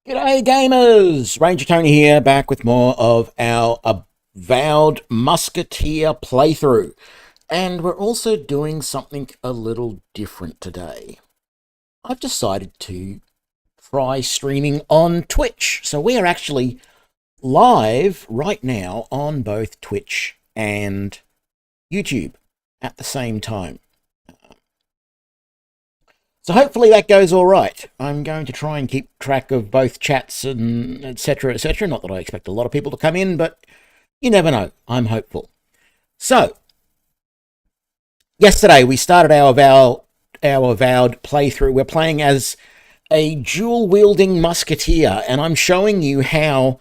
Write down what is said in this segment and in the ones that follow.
G'day gamers! Ranger Tony here, back with more of our Avowed Musketeer playthrough. And we're also doing something a little different today. I've decided to try streaming on Twitch. So we are actually live right now on both Twitch and YouTube at the same time. So hopefully that goes all right. I'm going to try and keep track of both chats and etc, etc. Not that I expect a lot of people to come in, but you never know. I'm hopeful. So, yesterday we started our Avowed playthrough. We're playing as a dual-wielding musketeer, and I'm showing you how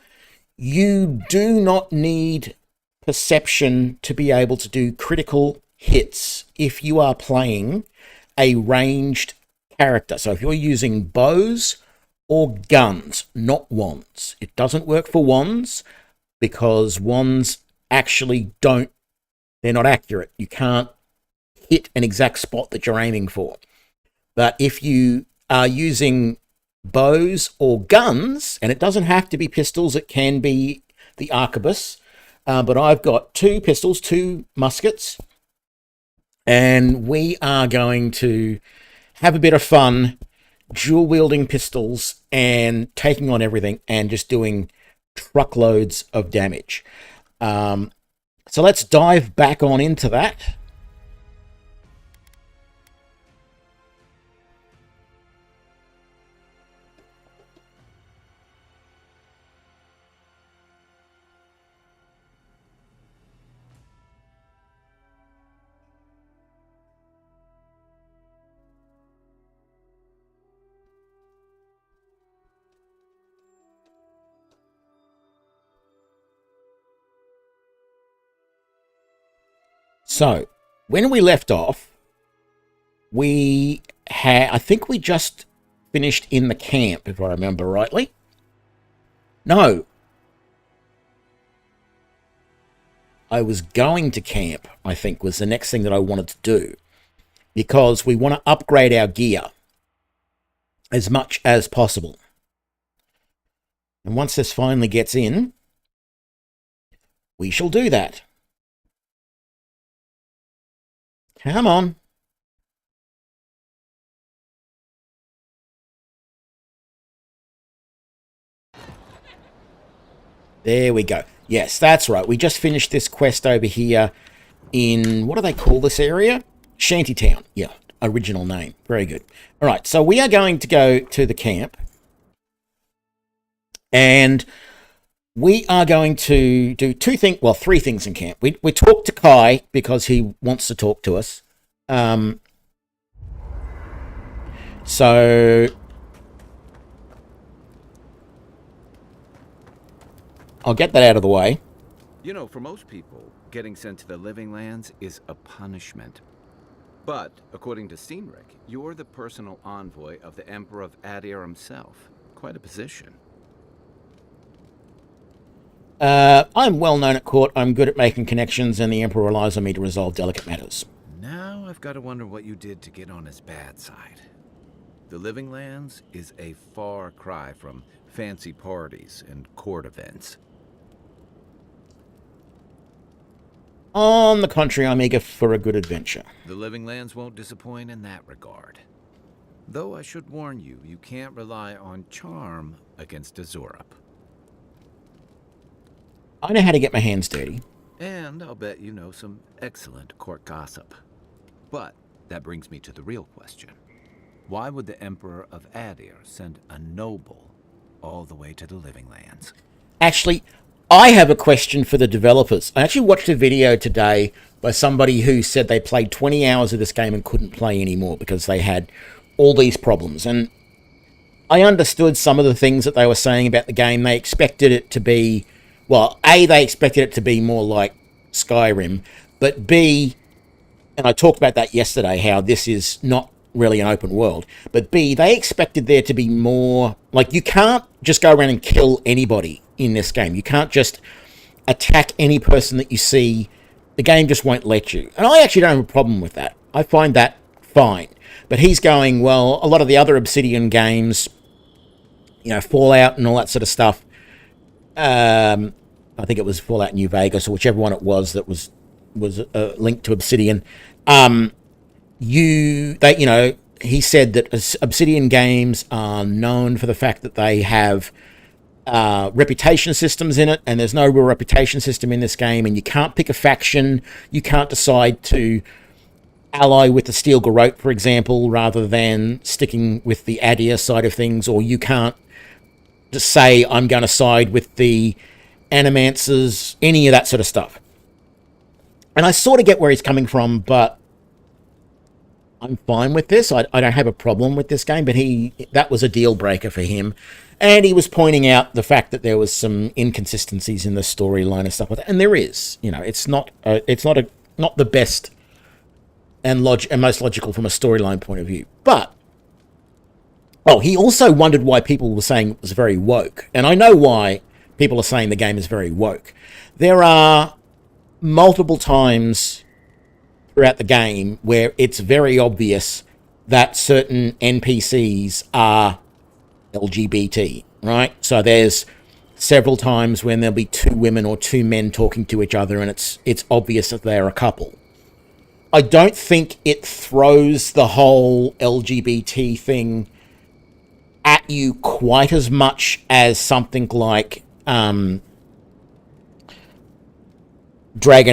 you do not need perception to be able to do critical hits if you are playing a ranged character. So if you're using bows or guns, not wands. It doesn't work for wands because wands actually they're not accurate. You can't hit an exact spot that you're aiming for. But if you are using bows or guns, and it doesn't have to be pistols, it can be the arquebus, but I've got two pistols, two muskets, and we are going to have a bit of fun dual wielding pistols and taking on everything and just doing truckloads of damage. So let's dive back on into that. So, when we left off, I think we just finished in the camp, if I remember rightly. No. I was going to camp, I think, was the next thing that I wanted to do. Because we want to upgrade our gear as much as possible. And once this finally gets in, we shall do that. Come on. There we go. Yes, that's right. We just finished this quest over here in, what do they call this area? Shantytown. Yeah, original name. Very good. All right, so we are going to go to the camp. And we are going to do three things in camp. We talk to Kai because he wants to talk to us. So I'll get that out of the way. You know, for most people, getting sent to the Living Lands is a punishment. But, according to Steenrick, you're the personal envoy of the Emperor of Adir himself. Quite a position. I'm well known at court. I'm good at making connections, and the Emperor relies on me to resolve delicate matters. Now I've got to wonder what you did to get on his bad side. The Living Lands is a far cry from fancy parties and court events. On the contrary, I'm eager for a good adventure. The Living Lands won't disappoint in that regard. Though I should warn you, you can't rely on charm against Azurup. I know how to get my hands dirty. And I'll bet you know some excellent court gossip. But that brings me to the real question. Why would the Emperor of Adir send a noble all the way to the Living Lands? Actually, I have a question for the developers. I actually watched a video today by somebody who said they played 20 hours of this game and couldn't play anymore because they had all these problems. And I understood some of the things that they were saying about the game. They expected it to be, well, A, they expected it to be more like Skyrim, but B, and I talked about that yesterday, how this is not really an open world, but B, they expected there to be more, like, you can't just go around and kill anybody in this game. You can't just attack any person that you see. The game just won't let you. And I actually don't have a problem with that. I find that fine. But he's going, well, a lot of the other Obsidian games, Fallout and all that sort of stuff. I think it was Fallout New Vegas, or whichever one it was that was linked to Obsidian. He said that Obsidian games are known for the fact that they have reputation systems in it, and there's no real reputation system in this game, and you can't pick a faction. You can't decide to ally with the Steel Garrote, for example, rather than sticking with the Adir side of things, or you can't just say, I'm going to side with the Animancers, any of that sort of stuff. And I sort of get where he's coming from, but I'm fine with this. I don't have a problem with this game, but that was a deal breaker for him. And he was pointing out the fact that there was some inconsistencies in the storyline and stuff like that. And there is. It's not the best and most logical from a storyline point of view. But he also wondered why people were saying it was very woke. And I know why people are saying the game is very woke. There are multiple times throughout the game where it's very obvious that certain NPCs are LGBT, right? So there's several times when there'll be two women or two men talking to each other, and it's obvious that they're a couple. I don't think it throws the whole LGBT thing at you quite as much as something like Dragon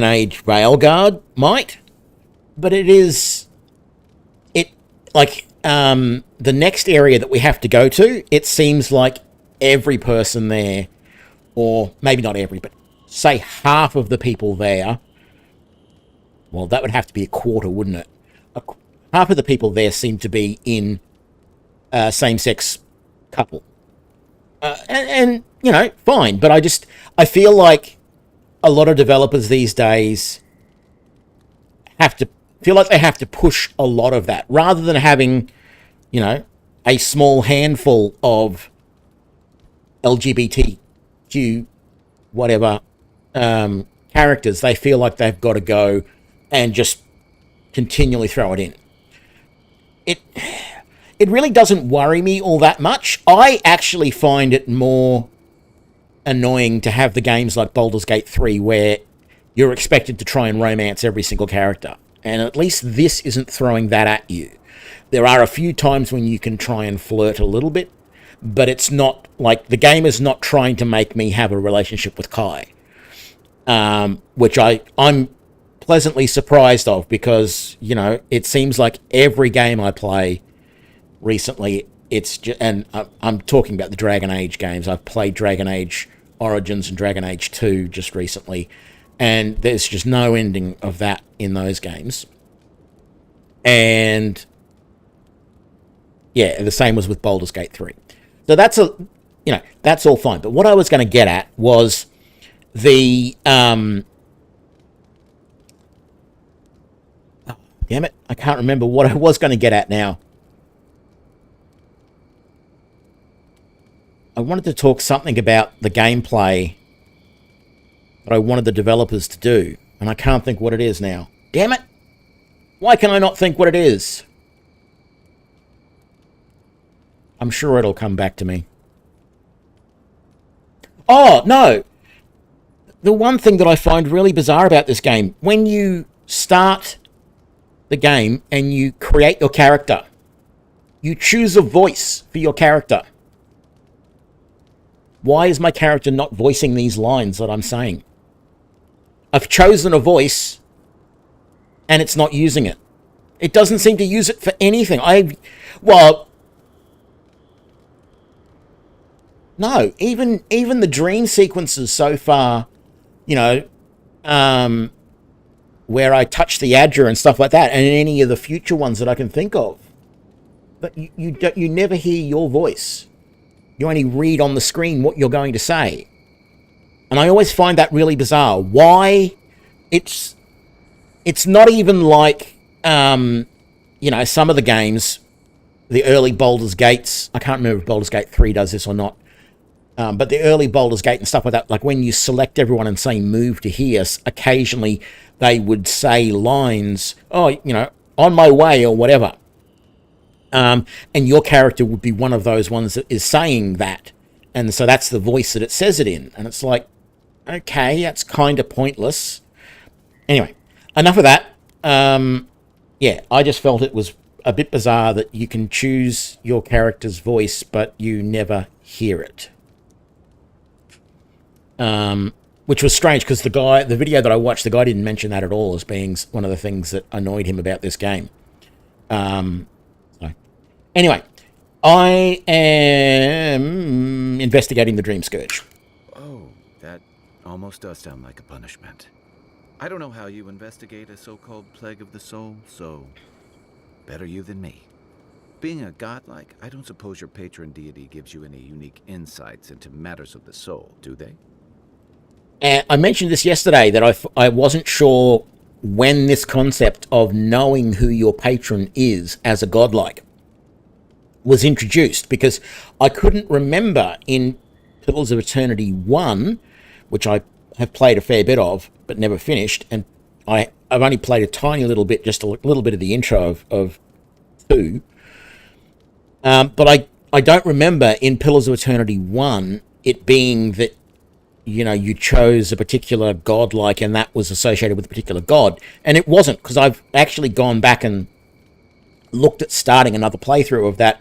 Age Railguard might, but the next area that we have to go to, it seems like every person there, or maybe not every, but say half of the people there, well, that would have to be a quarter, wouldn't it? Half of the people there seem to be in same-sex couple. And fine, but I feel like a lot of developers these days feel like they have to push a lot of that, rather than having, a small handful of LGBTQ whatever characters. They feel like they've got to go and just continually throw it in. It really doesn't worry me all that much. I actually find it more annoying to have the games like Baldur's Gate 3 where you're expected to try and romance every single character. And at least this isn't throwing that at you. There are a few times when you can try and flirt a little bit, but it's not like the game is not trying to make me have a relationship with Kai, which I'm pleasantly surprised of, because it seems like every game I play recently, and I'm talking about the Dragon Age games. I've played Dragon Age Origins and Dragon Age 2 just recently, and there's just no ending of that in those games. And yeah, the same was with Baldur's Gate 3. So that's all fine. But what I was going to get at was the damn it, I can't remember what I was going to get at now. I wanted to talk something about the gameplay that I wanted the developers to do, and I can't think what it is now. Damn it! Why can I not think what it is? I'm sure it'll come back to me. Oh, no! The one thing that I find really bizarre about this game, when you start the game and you create your character, you choose a voice for your character. Why is my character not voicing these lines that I'm saying? I've chosen a voice, and it's not using it. It doesn't seem to use it for anything. No, even the dream sequences so far, where I touch the Adra and stuff like that, and any of the future ones that I can think of, but you never hear your voice. You only read on the screen what you're going to say. And I always find that really bizarre. Why? It's not even like, some of the games, the early Baldur's Gates, I can't remember if Baldur's Gate 3 does this or not, but the early Baldur's Gate and stuff like that, like when you select everyone and say move to here, occasionally they would say lines, on my way or whatever. And your character would be one of those ones that is saying that. And so that's the voice that it says it in. And it's like, okay, that's kind of pointless. Anyway, enough of that. Yeah, I just felt it was a bit bizarre that you can choose your character's voice, but you never hear it. Which was strange because the video that I watched, the guy didn't mention that at all as being one of the things that annoyed him about this game. So. Anyway, I am investigating the Dream Scourge. Oh, that almost does sound like a punishment. I don't know how you investigate a so-called plague of the soul, so better you than me. Being a godlike, I don't suppose your patron deity gives you any unique insights into matters of the soul, do they? And I mentioned this yesterday that I wasn't sure when this concept of knowing who your patron is as a godlike was introduced, because I couldn't remember in Pillars of Eternity 1, which I have played a fair bit of but never finished, and I've only played a tiny little bit, just a little bit of the intro of 2. But I don't remember in Pillars of Eternity 1 it being that, you know, you chose a particular godlike and that was associated with a particular god. And it wasn't, because I've actually gone back and looked at starting another playthrough of that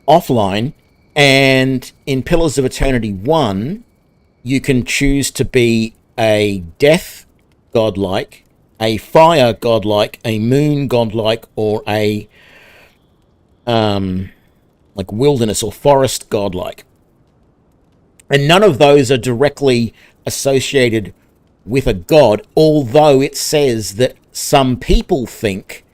offline. And in Pillars of Eternity 1, you can choose to be a death godlike, a fire godlike, a moon godlike, or a like wilderness or forest godlike. And none of those are directly associated with a god, although it says that some people think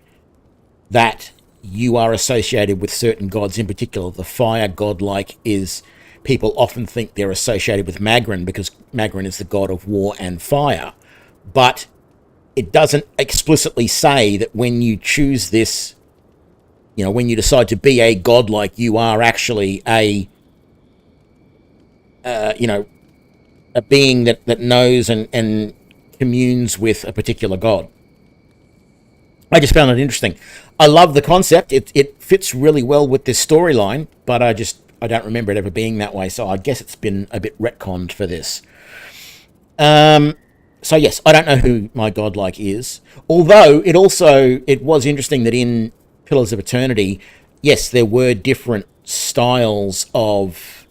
that you are associated with certain gods. In particular, the fire godlike is, people often think they're associated with Magrin because Magrin is the god of war and fire. But it doesn't explicitly say that when you choose this, you know, when you decide to be a godlike, you are actually a a being that knows and communes with a particular god. I just found it interesting. I love the concept. It fits really well with this storyline, but I don't remember it ever being that way, so I guess it's been a bit retconned for this. So yes, I don't know who my godlike is. Although it was interesting that in Pillars of Eternity, yes, there were different styles of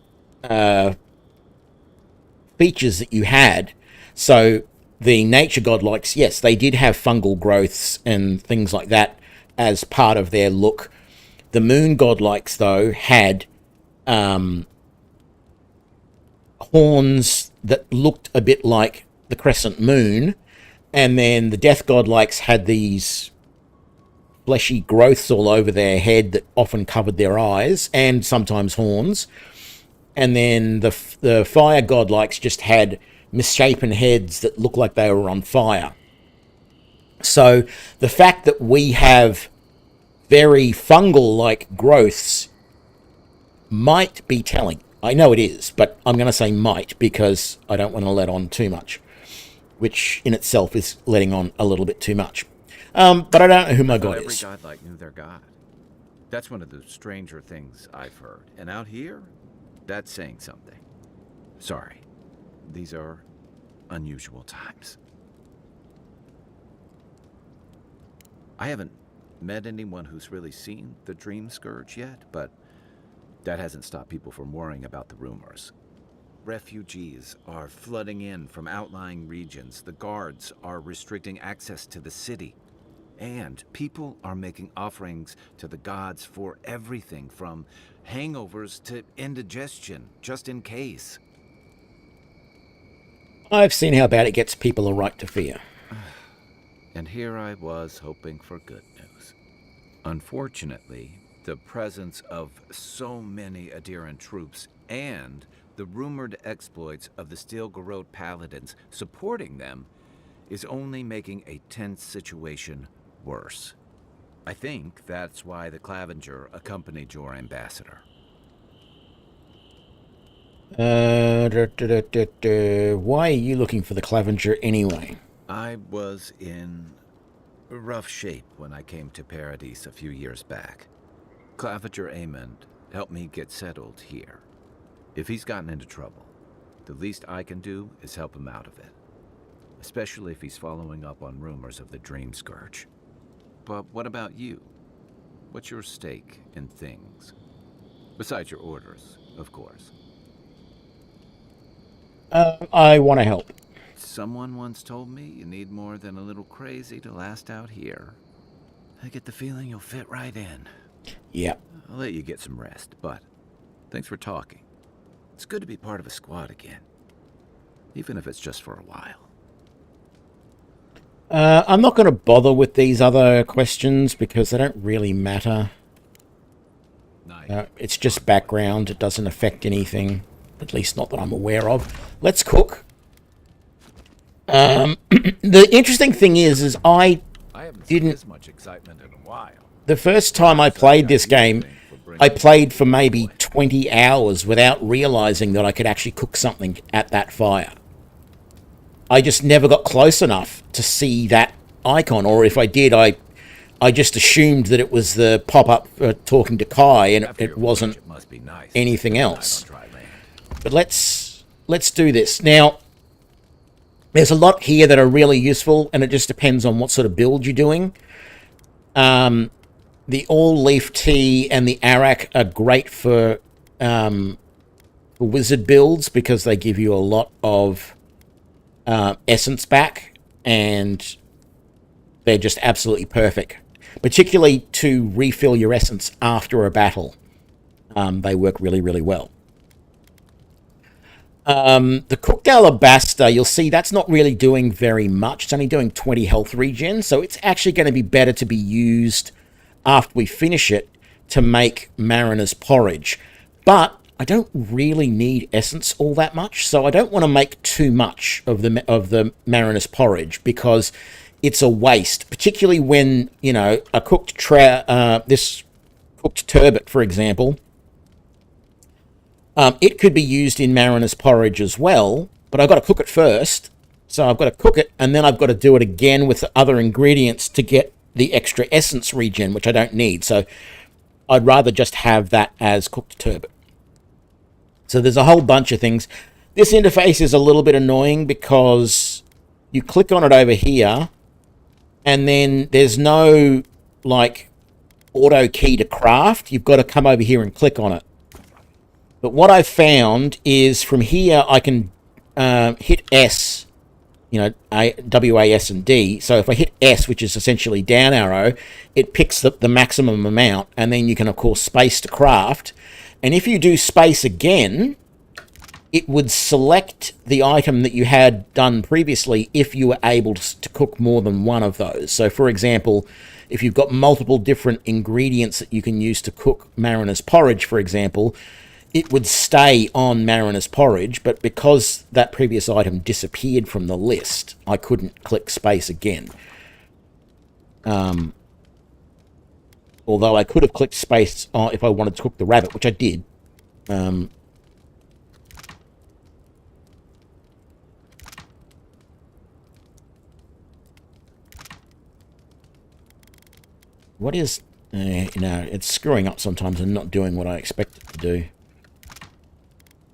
features that you had. So the nature godlikes, yes, they did have fungal growths and things like that as part of their look. The moon godlikes, though, had horns that looked a bit like the crescent moon, and then the death godlikes had these fleshy growths all over their head that often covered their eyes, and sometimes horns. And then the fire godlikes just had misshapen heads that looked like they were on fire. So the fact that we have very fungal-like growths might be telling. I know it is, but I'm going to say might because I don't want to let on too much, which in itself is letting on a little bit too much. But I don't know who my god is. Every godlike knew their god. That's one of the stranger things I've heard. And out here, that's saying something. Sorry, these are unusual times. I haven't met anyone who's really seen the Dream Scourge yet, but that hasn't stopped people from worrying about the rumors. Refugees are flooding in from outlying regions. The guards are restricting access to the city. And people are making offerings to the gods for everything from hangovers to indigestion, just in case. I've seen how bad it gets people a right to fear. And here I was hoping for good news. Unfortunately, the presence of so many adherent troops and the rumored exploits of the Steel Garrote Paladins supporting them is only making a tense situation worse. I think that's why the Clavenger accompanied your ambassador. Why are you looking for the Clavenger anyway? I was in rough shape when I came to Paradise a few years back. Claviger Amond helped me get settled here. If he's gotten into trouble, the least I can do is help him out of it. Especially if he's following up on rumors of the Dream Scourge. But what about you? What's your stake in things? Besides your orders, of course. I want to help. Someone once told me you need more than a little crazy to last out here. I get the feeling you'll fit right in. Yeah. I'll let you get some rest, but thanks for talking. It's good to be part of a squad again. Even if it's just for a while. I'm not going to bother with these other questions because they don't really matter. It's just background. It doesn't affect anything. At least not that I'm aware of. Let's cook. The interesting thing is I didn't... This much excitement in a while. The first time I played this game, I played for maybe 20 hours without realizing that I could actually cook something at that fire. I just never got close enough to see that icon, or if I did, I just assumed that it was the pop-up talking to Kai, and it wasn't anything else. But let's do this. Now, there's a lot here that are really useful, and it just depends on what sort of build you're doing. The all-leaf tea and the arak are great for wizard builds because they give you a lot of essence back, and they're just absolutely perfect, particularly to refill your essence after a battle. They work really, really well. The cooked alabaster, you'll see that's not really doing very much. It's only doing 20 health regen, so it's actually going to be better to be used after we finish it to make mariner's porridge. But I don't really need essence all that much, so I don't want to make too much of the mariner's porridge because it's a waste, particularly when, you know, a cooked this cooked turbot, for example, it could be used in mariner's porridge as well, but I've got to cook it first. So I've got to cook it, and then I've got to do it again with the other ingredients to get the extra essence regen, which I don't need. So I'd rather just have that as cooked turbot. So there's a whole bunch of things. This interface is a little bit annoying because you click on it over here, and then there's no, like, auto key to craft. You've got to come over here and click on it. But what I've found is from here I can hit S, you know, W, A, S, and D. So if I hit S, which is essentially down arrow, it picks the maximum amount, and then you can, of course, space to craft. And if you do space again, it would select the item that you had done previously if you were able to cook more than one of those. So, for example, if you've got multiple different ingredients that you can use to cook mariner's porridge, for example, it would stay on mariner's porridge, but because that previous item disappeared from the list, I couldn't click space again. Although I could have clicked space if I wanted to cook the rabbit, which I did. What is... you know, it's screwing up sometimes and not doing what I expect it to do.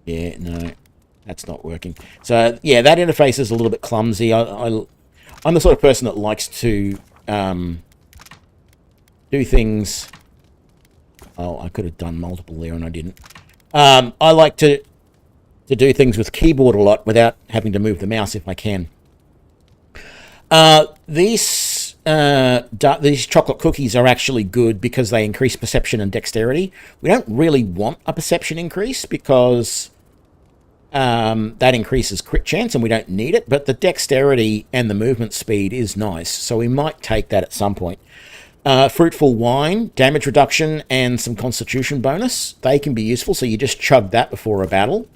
Yeah, no, that's not working. So, yeah, that interface is a little bit clumsy. I'm the sort of person that likes to do things... Oh, I could have done multiple there and I didn't. I like to do things with keyboard a lot without having to move the mouse if I can. These chocolate cookies are actually good because they increase perception and dexterity. We don't really want a perception increase because that increases crit chance and we don't need it, but the dexterity and the movement speed is nice, so we might take that at some point. Fruitful wine, damage reduction, and some constitution bonus. They can be useful, so you just chug that before a battle.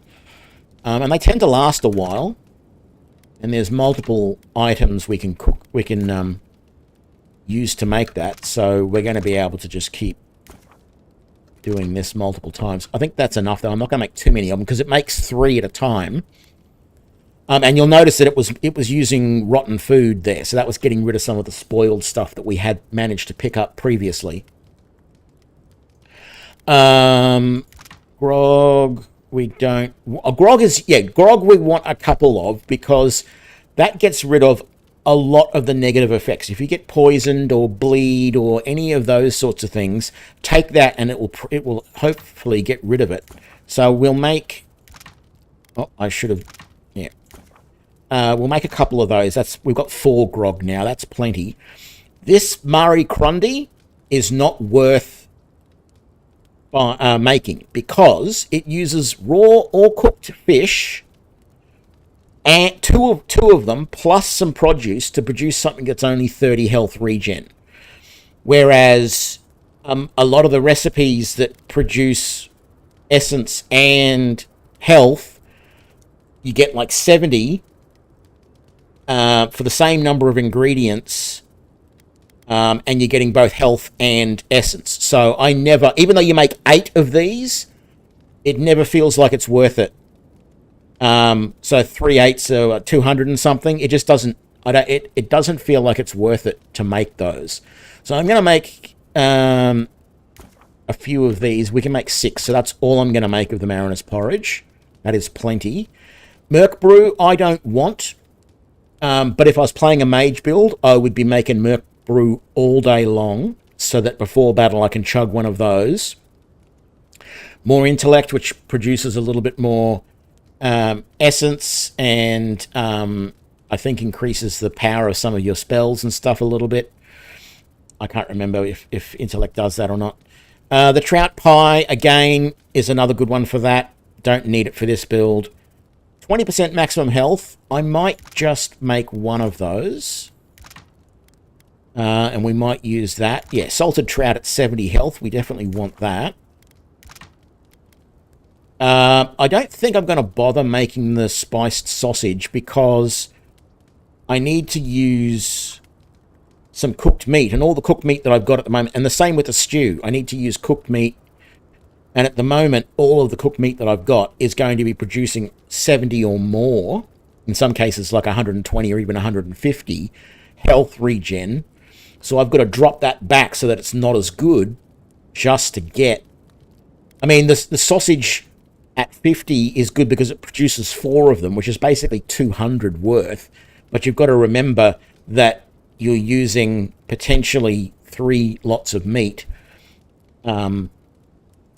And they tend to last a while. And there's multiple items we can cook, use to make that, so we're going to be able to just keep doing this multiple times. I think that's enough, though. I'm not going to make too many of them because it makes 3 at a time. And you'll notice that it was using rotten food there, so that was getting rid of some of the spoiled stuff that we had managed to pick up previously. Grog, we don't... grog is... Yeah, grog we want a couple of, because that gets rid of a lot of the negative effects. If you get poisoned or bleed or any of those sorts of things, take that and it will hopefully get rid of it. So we'll make... Oh, I should have... Yeah. We'll make a couple of those. We've got 4 grog now. That's plenty. This Mari Grundy is not worth making, because it uses raw or cooked fish, and two of them plus some produce to produce something that's only 30 health regen. Whereas a lot of the recipes that produce essence and health, you get like 70 for the same number of ingredients, and you're getting both health and essence. So I never, even though you make 8 of these, it never feels like it's worth it. So 3 8s are 200 and something. It just doesn't. It doesn't feel like it's worth it to make those. So I'm going to make a few of these. We can make 6. So that's all I'm going to make of the Mariner's Porridge. That is plenty. Merc Brew I don't want. But if I was playing a mage build, I would be making Merc Brew all day long, so that before battle I can chug one of those. More Intellect, which produces a little bit more essence, and I think increases the power of some of your spells and stuff a little bit. I can't remember if Intellect does that or not. The Trout Pie, again, is another good one for that. Don't need it for this build. 20% maximum health. I might just make one of those. And we might use that. Yeah, Salted Trout at 70 health. We definitely want that. I don't think I'm going to bother making the spiced sausage, because I need to use some cooked meat. And all the cooked meat that I've got at the moment, and the same with the stew, I need to use cooked meat. And at the moment, all of the cooked meat that I've got is going to be producing 70 or more, in some cases like 120 or even 150 health regen. So I've got to drop that back so that it's not as good, just to get... I mean, the sausage at 50 is good because it produces 4 of them, which is basically 200 worth. But you've got to remember that you're using potentially 3 lots of meat,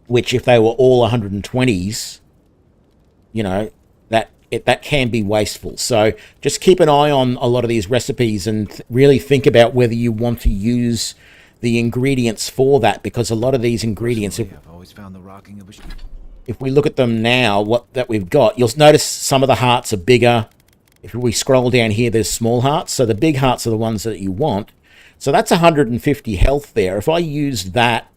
which if they were all 120s, you know, that can be wasteful. So just keep an eye on a lot of these recipes and really think about whether you want to use the ingredients for that, because a lot of these ingredients, I've always found the rocking of a... if we look at them now, that we've got, you'll notice some of the hearts are bigger. If we scroll down here, there's small hearts. So the big hearts are the ones that you want. So that's 150 health there. If I use that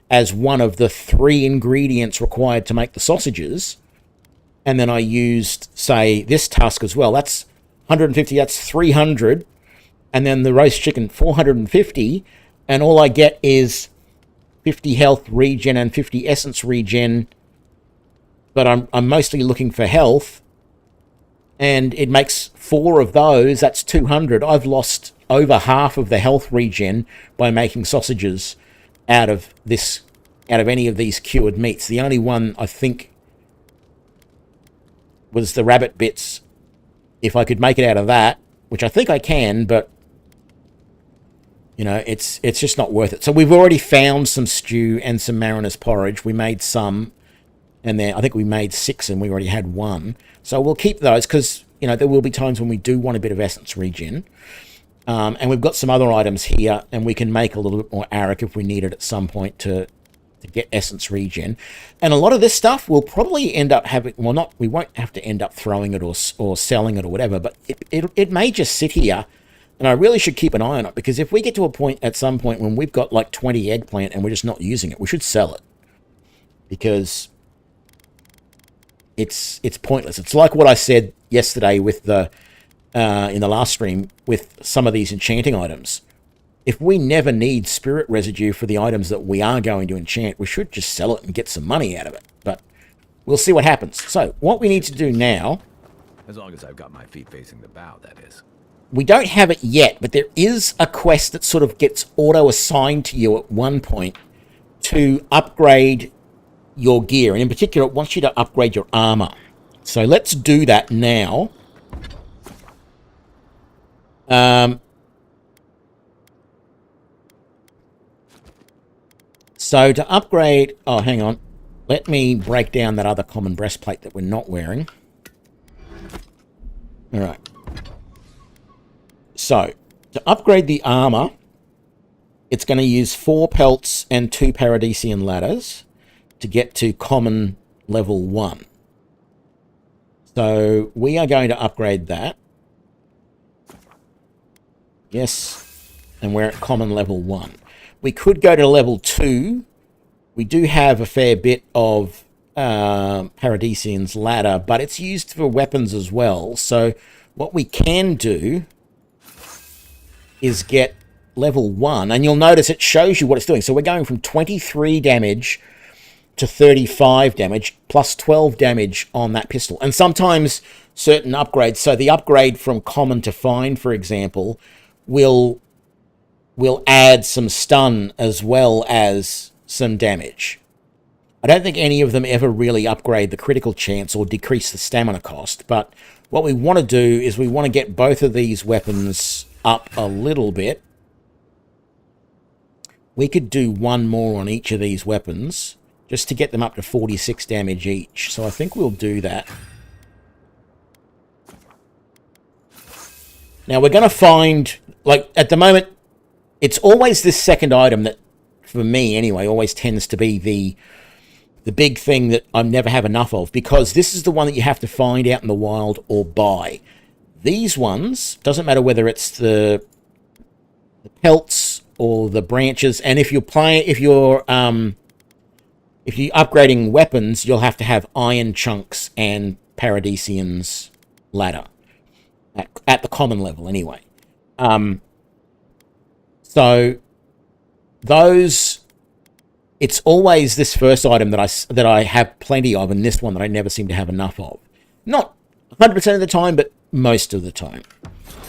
as one of the 3 ingredients required to make the sausages, and then I used, say, this tusk as well, that's 150, that's 300, and then the roast chicken, 450, and all I get is 50 health regen and 50 essence regen, but I'm mostly looking for health, and it makes 4 of those, that's 200. I've lost over half of the health regen by making sausages out of any of these cured meats. The only one I think was the rabbit bits. If I could make it out of that, which I think I can, but you know, it's just not worth it. So we've already found some stew and some Mariner's Porridge. We made some, and then I think we made 6 and we already had 1. So we'll keep those, because you know there will be times when we do want a bit of essence regen. And we've got some other items here, and we can make a little bit more Arak if we need it at some point to get essence regen. And a lot of this stuff we'll probably end up having, well, not, we won't have to end up throwing it or selling it or whatever, but it may just sit here, and I really should keep an eye on it, because if we get to a point at some point when we've got like 20 eggplant and we're just not using it, we should sell it, because it's pointless. It's like what I said yesterday with the in the last stream with some of these enchanting items. If we never need spirit residue for the items that we are going to enchant, we should just sell it and get some money out of it. But we'll see what happens. So what we need to do now... As long as I've got my feet facing the bow, that is. We don't have it yet, but there is a quest that sort of gets auto-assigned to you at one point to upgrade your gear. And in particular, it wants you to upgrade your armor. So let's do that now. So to upgrade... Oh, hang on. Let me break down that other common breastplate that we're not wearing. All right. So, to upgrade the armor, it's going to use 4 pelts and 2 Paradisian ladders to get to common level 1. So, we are going to upgrade that. Yes. And we're at common level 1. We could go to level 2. We do have a fair bit of Paradisian's ladder, but it's used for weapons as well. So what we can do is get level 1, and you'll notice it shows you what it's doing. So we're going from 23 damage to 35 damage, plus 12 damage on that pistol. And sometimes certain upgrades, so the upgrade from common to fine, for example, will add some stun as well as some damage. I don't think any of them ever really upgrade the critical chance or decrease the stamina cost, but what we want to do is we want to get both of these weapons up a little bit. We could do one more on each of these weapons just to get them up to 46 damage each. So I think we'll do that. Now we're going to find, like at the moment, it's always this second item that, for me anyway, always tends to be the big thing that I never have enough of, because this is the one that you have to find out in the wild or buy. These ones, doesn't matter whether it's the pelts or the branches, and if you're upgrading weapons, you'll have to have iron chunks and Paradisian's ladder at the common level anyway. So those, it's always this first item that I have plenty of, and this one that I never seem to have enough of. Not 100% of the time, but most of the time.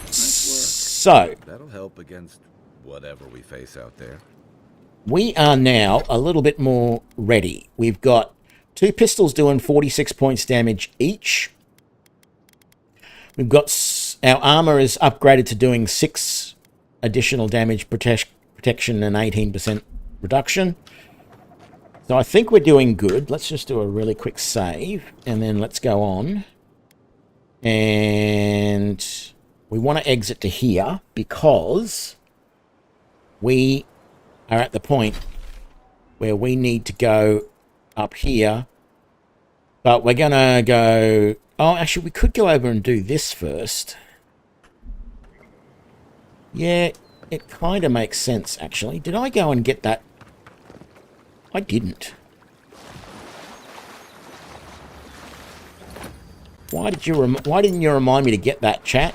So that'll help against whatever we face out there. We are now a little bit more ready. We've got 2 pistols doing 46 points damage each. We've got our armor is upgraded to doing 6 additional damage protection and 18% reduction. So I think we're doing good. Let's just do a really quick save, and then let's go on. And we want to exit to here because we are at the point where we need to go up here. But we're going to go... Oh, actually, we could go over and do this first. Yeah, it kind of makes sense, actually. Did I go and get that? I didn't. Why didn't you remind me to get that, chat?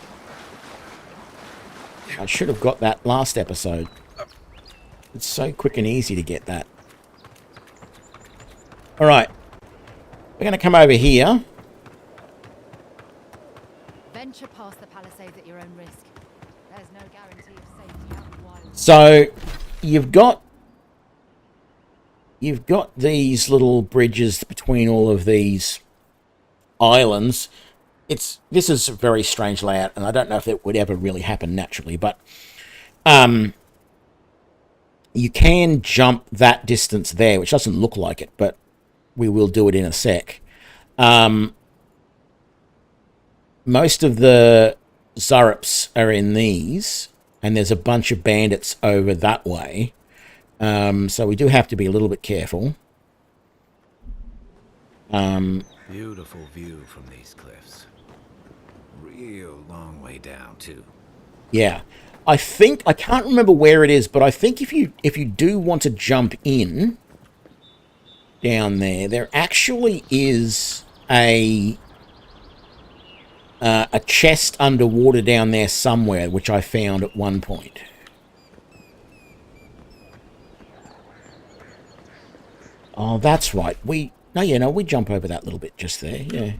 I should have got that last episode. It's so quick and easy to get that. Alright. We're going to come over here. Venture past the palisades at your own risk. There's no guarantee of safety out in the wild. So, you've got these little bridges between all of these islands. This is a very strange layout, and I don't know if it would ever really happen naturally, but you can jump that distance there, which doesn't look like it, but we will do it in a sec. Most of the Zurups are in these, and there's a bunch of bandits over that way. So we do have to be a little bit careful. Beautiful view from these cliffs. Real long way down, too. Yeah. I can't remember where it is, but I think if you do want to jump in down there, there actually is a chest underwater down there somewhere, which I found at one point. Oh, that's right. We jump over that little bit just there, yeah.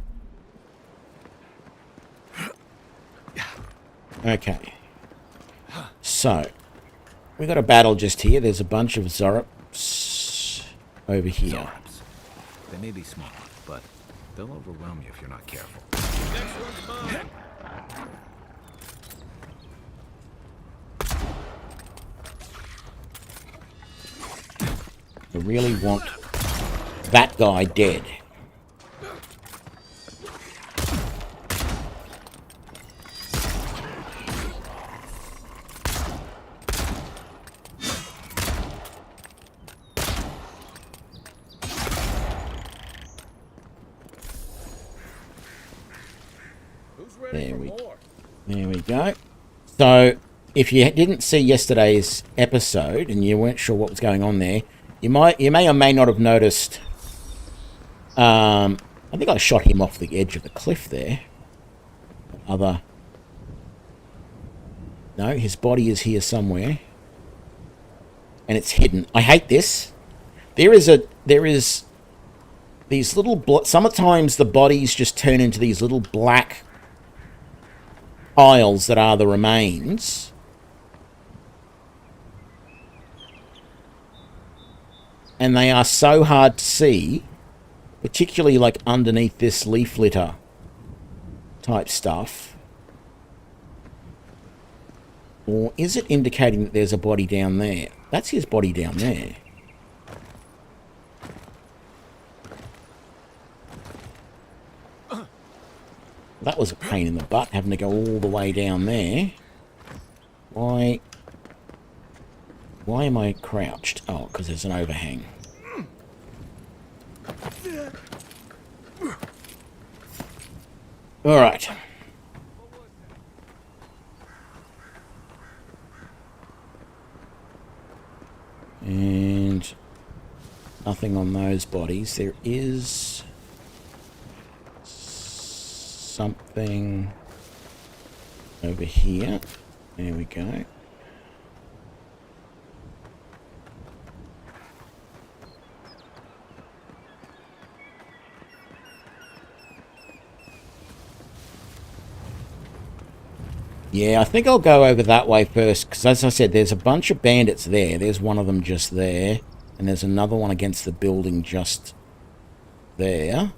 Okay. So, we got a battle just here. There's a bunch of Zurups over here. They may be small, but they'll overwhelm you if you're not careful. Next one's mine. I really want that guy dead. Who's ready for more? There we go. So, if you didn't see yesterday's episode and you weren't sure what was going on there, you may or may not have noticed. I think I shot him off the edge of the cliff there. No, his body is here somewhere, and it's hidden. I hate this. There is these little. Sometimes the bodies just turn into these little black piles that are the remains. And they are so hard to see, particularly like underneath this leaf litter type stuff. Or is it indicating that there's a body down there? That's his body down there. That was a pain in the butt, having to go all the way down there. Why am I crouched? Oh, because there's an overhang. Alright. And nothing on those bodies. There is something over here. There we go. Yeah, I think I'll go over that way first, because as I said, there's a bunch of bandits there. There's one of them just there, and there's another one against the building just there.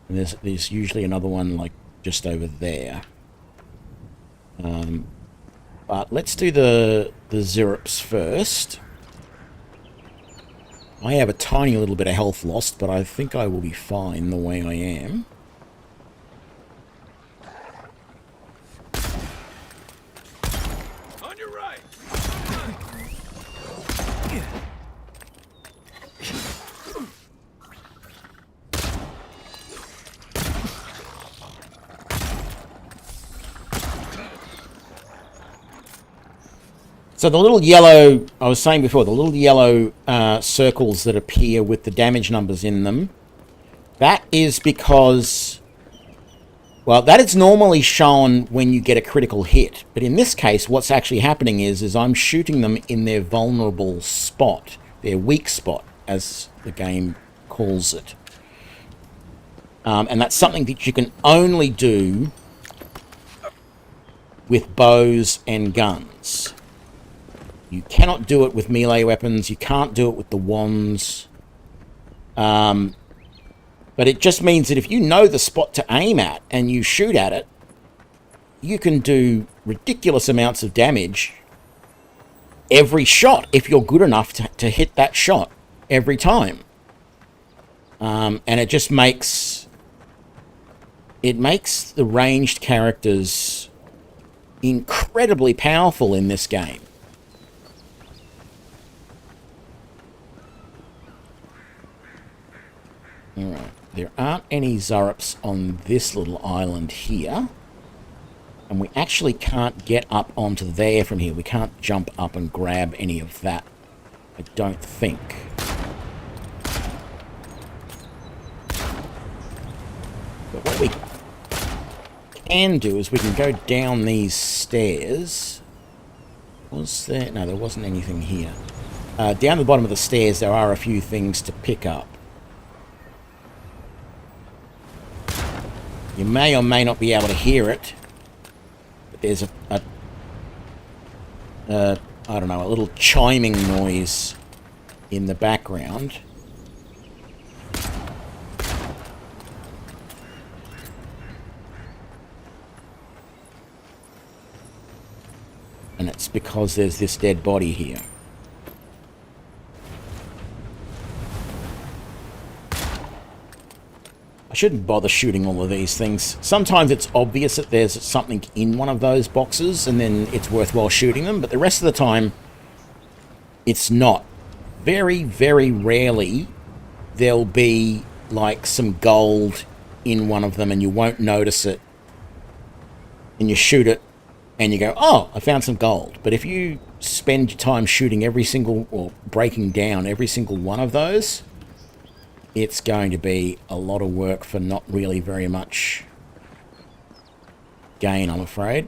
And there's usually another one, like, just over there. But let's do the Zirps first. I have a tiny little bit of health lost, but I think I will be fine the way I am. On your right. So the little yellow, I was saying before, the little yellow circles that appear with the damage numbers in them, that is because, well, that is normally shown when you get a critical hit. But in this case, what's actually happening is I'm shooting them in their vulnerable spot, their weak spot, as the game calls it. And that's something that you can only do with bows and guns. You cannot do it with melee weapons. You can't do it with the wands. But it just means that if you know the spot to aim at and you shoot at it, you can do ridiculous amounts of damage every shot if you're good enough to hit that shot every time. And it just makes the ranged characters incredibly powerful in this game. Alright, there aren't any Zurps on this little island here. And we actually can't get up onto there from here. We can't jump up and grab any of that, I don't think. But what we can do is we can go down these stairs. Was there? No, there wasn't anything here. Down the bottom of the stairs, there are a few things to pick up. You may or may not be able to hear it, but there's I don't know, a little chiming noise in the background. And it's because there's this dead body here. I shouldn't bother shooting all of these things. Sometimes it's obvious that there's something in one of those boxes, and then it's worthwhile shooting them, but the rest of the time, it's not. Very, very rarely, there'll be, like, some gold in one of them, and you won't notice it. And you shoot it, and you go, oh, I found some gold. But if you spend your time shooting every single, or breaking down every single one of those, it's going to be a lot of work for not really very much gain, I'm afraid.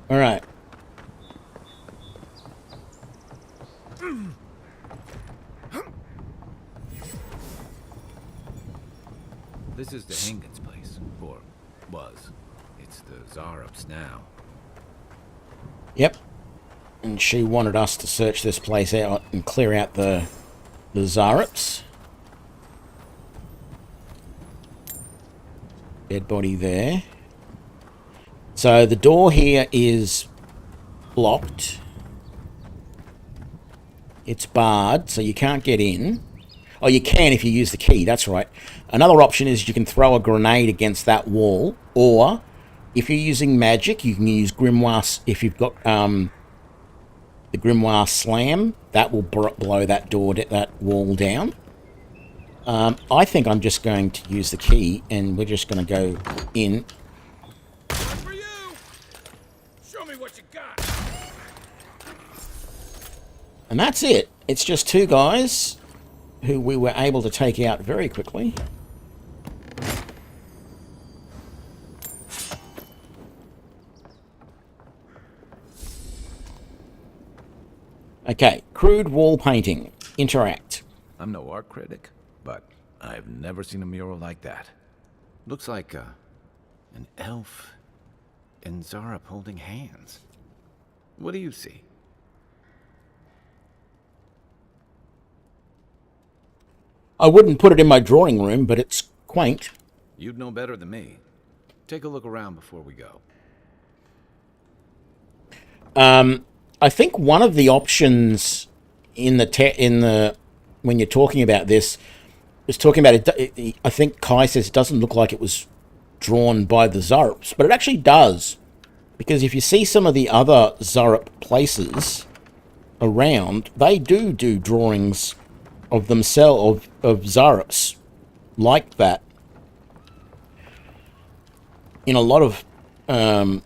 All right. This is the Hangen's place, or was. It's the Zarup's now. Yep. And she wanted us to search this place out and clear out the Zarups. Dead body there. So the door here is blocked. It's barred, so you can't get in. Oh, you can if you use the key, that's right. Another option is you can throw a grenade against that wall, or if you're using magic, you can use Grimoire. If you've got the Grimoire Slam, that will blow that door, that wall down. I think I'm just going to use the key, and we're just going to go in. For you! Show me what you got! And that's it. It's just two guys who we were able to take out very quickly. Okay, crude wall painting. Interact. I'm no art critic, but I've never seen a mural like that. Looks like an elf and Zarup holding hands. What do you see? I wouldn't put it in my drawing room, but it's quaint. You'd know better than me. Take a look around before we go. I think one of the options in the when you're talking about this is talking about it. I think Kai says it doesn't look like it was drawn by the Zarups, but it actually does, because if you see some of the other Zarup places around, they do drawings of themselves of Zarups like that in a lot of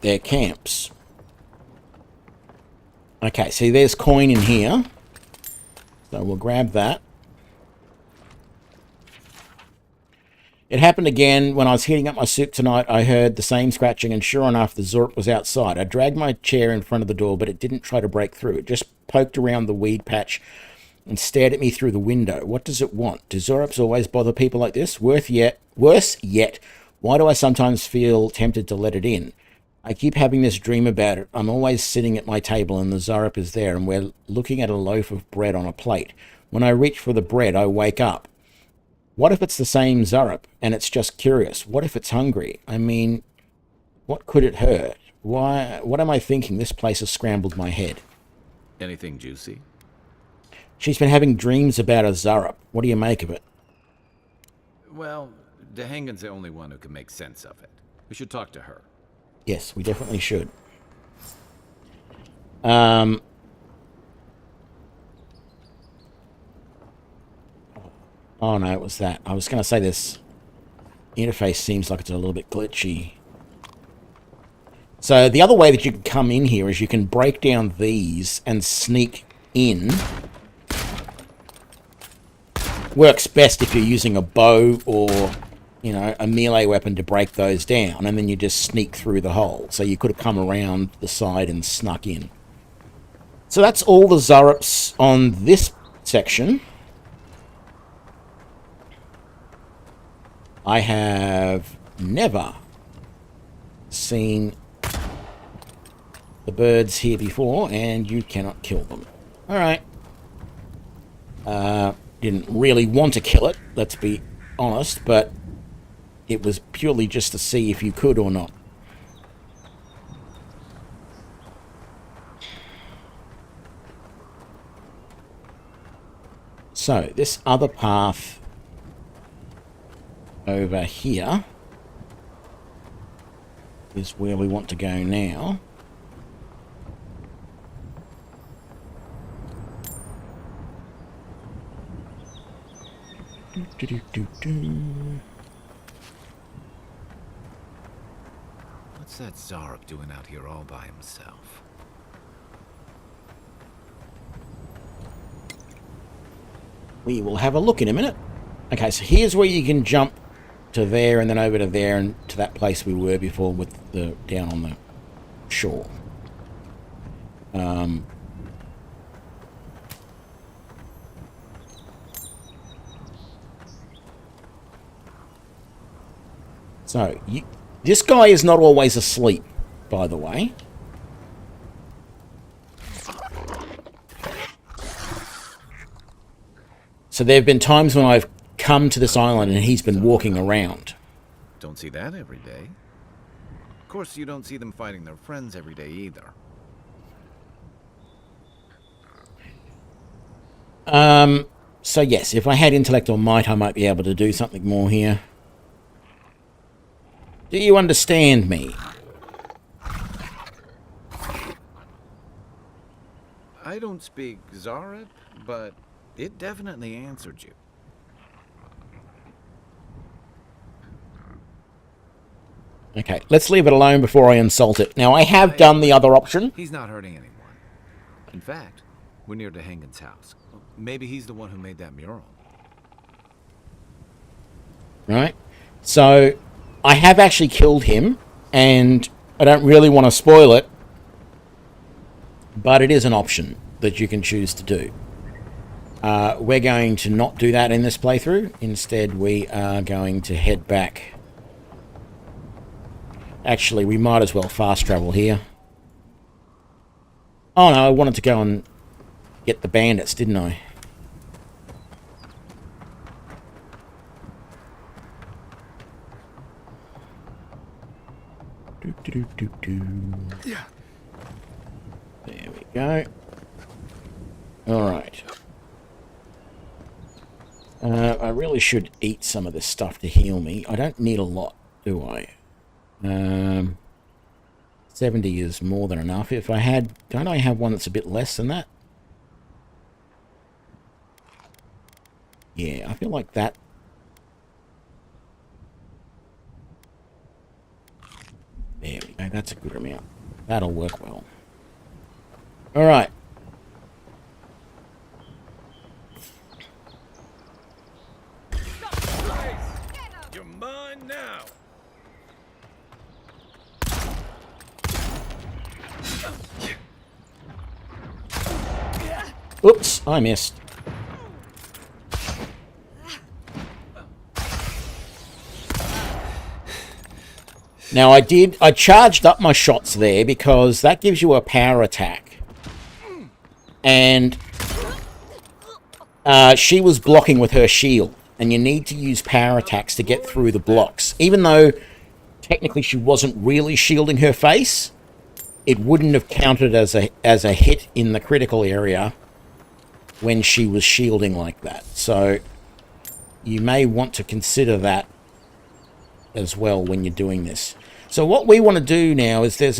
their camps. Okay, see, there's coin in here. So we'll grab that. It happened again when I was heating up my soup tonight. I heard the same scratching, and sure enough, the Zarup was outside. I dragged my chair in front of the door, but it didn't try to break through. It just poked around the weed patch and stared at me through the window. What does it want? Do Zarups always bother people like this? Worse yet, why do I sometimes feel tempted to let it in? I keep having this dream about it. I'm always sitting at my table and the Zarup is there, and we're looking at a loaf of bread on a plate. When I reach for the bread, I wake up. What if it's the same Zarup and it's just curious? What if it's hungry? I mean, what could it hurt? Why? What am I thinking? This place has scrambled my head. Anything juicy? She's been having dreams about a Zarup. What do you make of it? Well, Dehangen's the only one who can make sense of it. We should talk to her. Yes, we definitely should. Oh no, it was that. I was going to say this interface seems like it's a little bit glitchy. So the other way that you can come in here is you can break down these and sneak in. Works best if you're using a bow or, you know, a melee weapon to break those down, and then you just sneak through the hole. So you could have come around the side and snuck in. So that's all the Zarups on this section. I have never seen the birds here before, and you cannot kill them. Alright. Didn't really want to kill it, let's be honest, but it was purely just to see if you could or not. So, this other path over here is where we want to go now. What's that Zarb doing out here all by himself? We will have a look in a minute. Okay, so here's where you can jump to there and then over to there and to that place we were before with the down on the shore. So, this guy is not always asleep, by the way. So there have been times when I've come to this island and he's been walking around. Don't see that every day. Of course, you don't see them fighting their friends every day either. So yes, if I had intellect or might, I might be able to do something more here. Do you understand me? I don't speak Zarab, but it definitely answered you. Okay, let's leave it alone before I insult it. Now, I have done the other option. He's not hurting anyone. In fact, we're near Dehangan's house. Maybe he's the one who made that mural. Right? So, I have actually killed him, and I don't really want to spoil it, but it is an option that you can choose to do. We're going to not do that in this playthrough. Instead, we are going to head back. Actually, we might as well fast travel here. Oh no, I wanted to go and get the bandits, didn't I? There we go. Alright. I really should eat some of this stuff to heal me. I don't need a lot, do I? 70 is more than enough. If I had... Don't I have one that's a bit less than that? Yeah, I feel like that... There we go. That's a good amount. That'll work well. Alright. You're mine now. Oops, I missed. Now I charged up my shots there because that gives you a power attack. And she was blocking with her shield. And you need to use power attacks to get through the blocks. Even though technically she wasn't really shielding her face, it wouldn't have counted as a hit in the critical area when she was shielding like that. So you may want to consider that as well when you're doing this. So what we want to do now is there's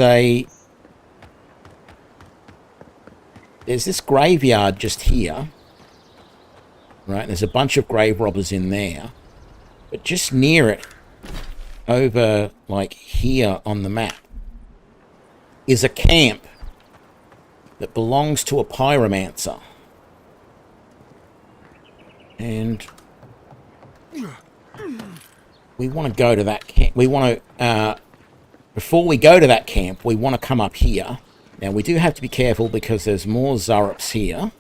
this graveyard just here. Right, there's a bunch of grave robbers in there. But just near it, over like here on the map, is a camp that belongs to a pyromancer. And we want to go to that camp. We want to, before we go to that camp, we want to come up here. Now, we do have to be careful because there's more Zarups here.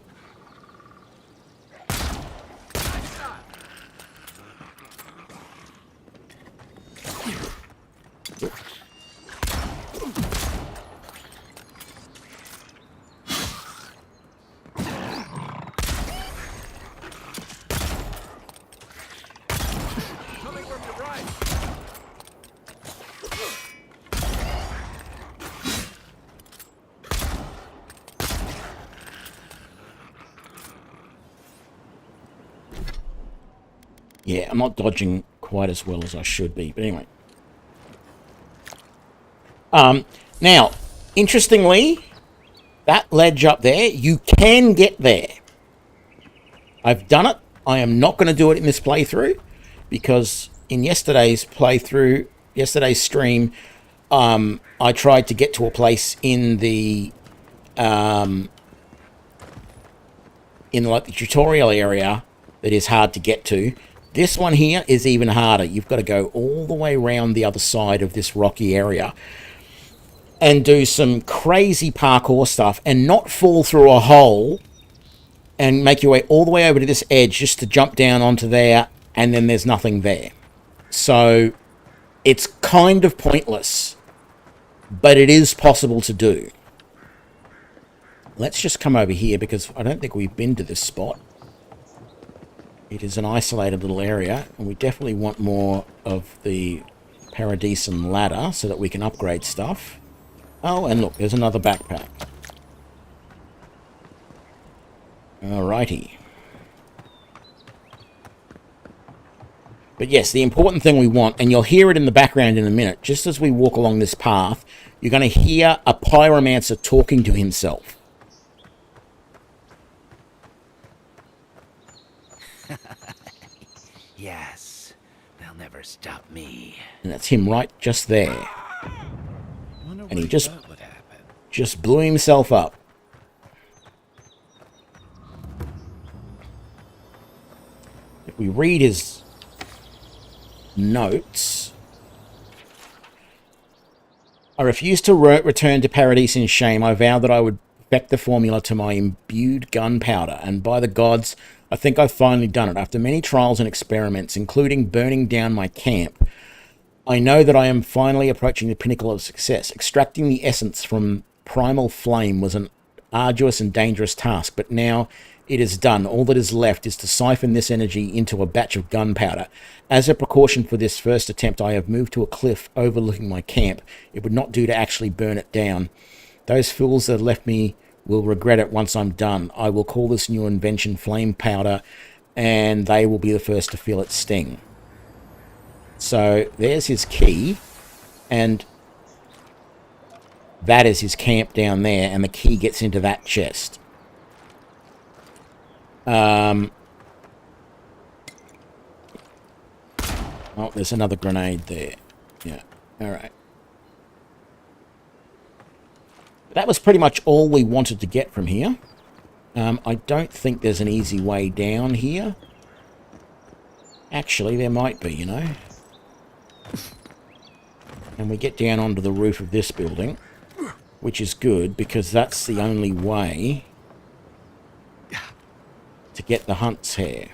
Yeah, I'm not dodging quite as well as I should be. But anyway. Now, interestingly, that ledge up there, you can get there. I've done it. I am not going to do it in this playthrough because in yesterday's stream, I tried to get to a place in the like the tutorial area that is hard to get to. This one here is even harder. You've got to go all the way around the other side of this rocky area and do some crazy parkour stuff and not fall through a hole and make your way all the way over to this edge just to jump down onto there, and then there's nothing there. So it's kind of pointless, but it is possible to do. Let's just come over here because I don't think we've been to this spot. It is an isolated little area, and we definitely want more of the Paradisum ladder so that we can upgrade stuff. Oh, and look, there's another backpack. Alrighty. But yes, the important thing we want, and you'll hear it in the background in a minute, just as we walk along this path, you're going to hear a pyromancer talking to himself. Yes, they'll never stop me. And that's him right just there. And he just blew himself up. If we read his notes, I refused to return to Paradise in shame. I vowed that I would perfect the formula to my imbued gunpowder, and by the gods, I think I've finally done it. After many trials and experiments, including burning down my camp, I know that I am finally approaching the pinnacle of success. Extracting the essence from primal flame was an arduous and dangerous task, but now it is done. All that is left is to siphon this energy into a batch of gunpowder. As a precaution for this first attempt, I have moved to a cliff overlooking my camp. It would not do to actually burn it down. Those fools that left me will regret it once I'm done. I will call this new invention flame powder, and they will be the first to feel its sting. So there's his key, and that is his camp down there, and the key gets into that chest. Oh, there's another grenade there. Yeah, alright. That was pretty much all we wanted to get from here. I don't think there's an easy way down here. Actually, there might be, you know. And we get down onto the roof of this building, which is good because that's the only way to get the hunt's hair.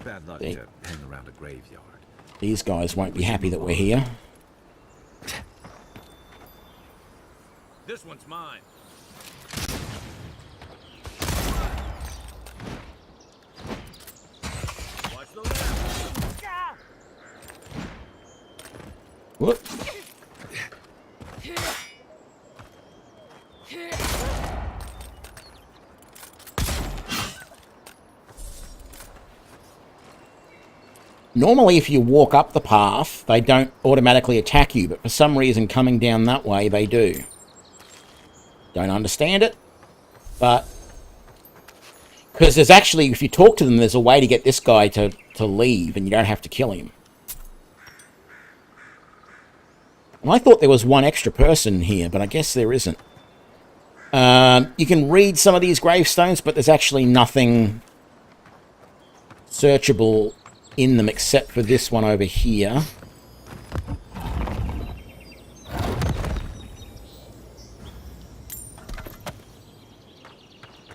Bad luck to hang around a graveyard. These guys won't be happy that we're here. This one's mine. Watch the left. Whoop. Normally, if you walk up the path, they don't automatically attack you, but for some reason, coming down that way, they do. Don't understand it, but... Because there's actually, if you talk to them, there's a way to get this guy to leave, and you don't have to kill him. And I thought there was one extra person here, but I guess there isn't. You can read some of these gravestones, but there's actually nothing searchable in them except for this one over here.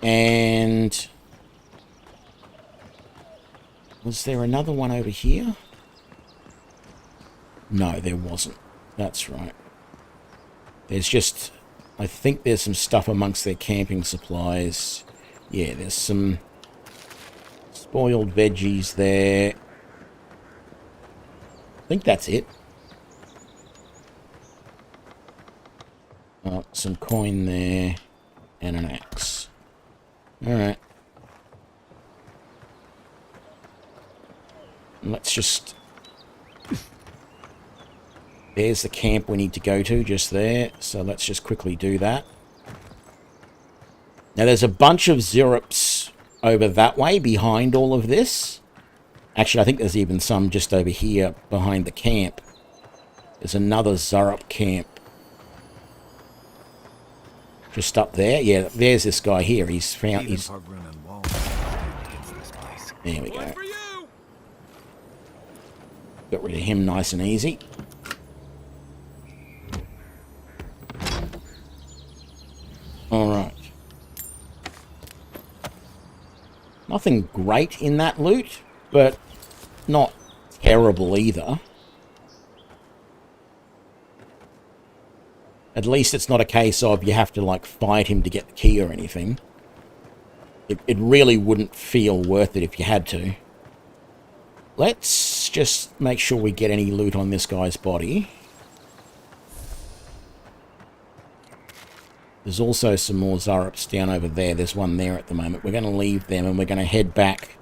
And was there another one over here? No, there wasn't. That's right. There's just, I think there's some stuff amongst their camping supplies. Yeah, there's some spoiled veggies there. I think that's it. Oh, some coin there. And an axe. Alright. just... There's the camp we need to go to, just there. So let's just quickly do that. Now, there's a bunch of Zurps over that way, behind all of this. Actually, I think there's even some just over here, behind the camp. There's another Zurup camp. Just up there. Yeah, there's this guy here. He's found... He's... There we go. Got rid of him nice and easy. Alright. Nothing great in that loot, but not terrible either. At least it's not a case of you have to, like, fight him to get the key or anything. It really wouldn't feel worth it if you had to. Let's just make sure we get any loot on this guy's body. There's also some more Zurups down over there. There's one there at the moment. We're going to leave them and we're going to head back.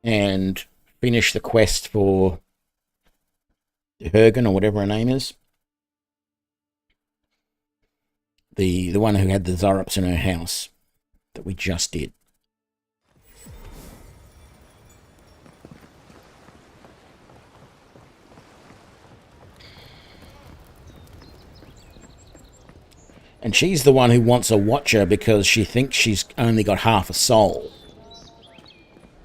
And finish the quest for Hergen, or whatever her name is. The one who had the Zurups in her house that we just did. And she's the one who wants a watcher because she thinks she's only got half a soul.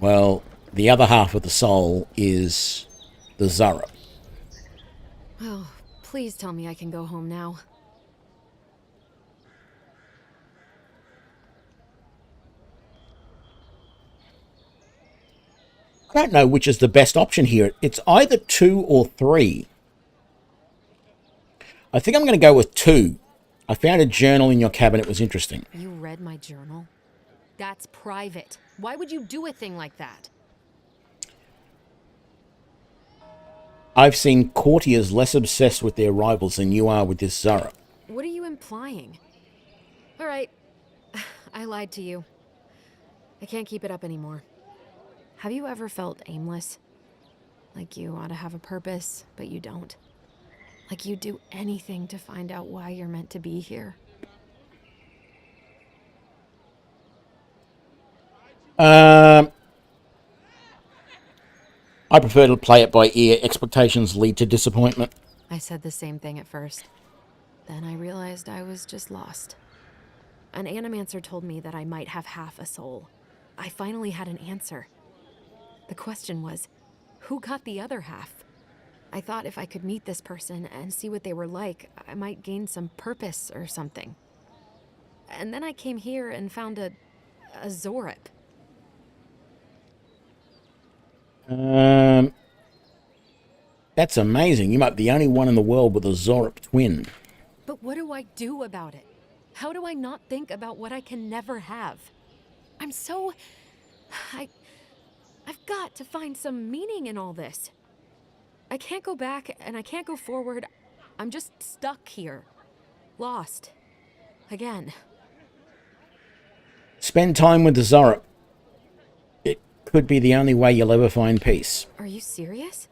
Well, the other half of the soul is the Zurup. Oh, please tell me I can go home now. I don't know which is the best option here. It's either 2 or 3. I think I'm going to go with 2. I found a journal in your cabinet. It was interesting. You read my journal? That's private. Why would you do a thing like that? I've seen courtiers less obsessed with their rivals than you are with this Zurup. What are you implying? All right. I lied to you. I can't keep it up anymore. Have you ever felt aimless? Like you ought to have a purpose, but you don't? Like you'd do anything to find out why you're meant to be here? I prefer to play it by ear. Expectations lead to disappointment. I said the same thing at first. Then I realized I was just lost. An animancer told me that I might have half a soul. I finally had an answer. The question was, who got the other half? I thought if I could meet this person and see what they were like, I might gain some purpose or something. And then I came here and found a Zorup. That's amazing. You might be the only one in the world with a Zorup twin. But what do I do about it? How do I not think about what I can never have? I'm so... I've got to find some meaning in all this. I can't go back and I can't go forward. I'm just stuck here. Lost. Again. Spend time with the Zorup. It could be the only way you'll ever find peace. Are you serious?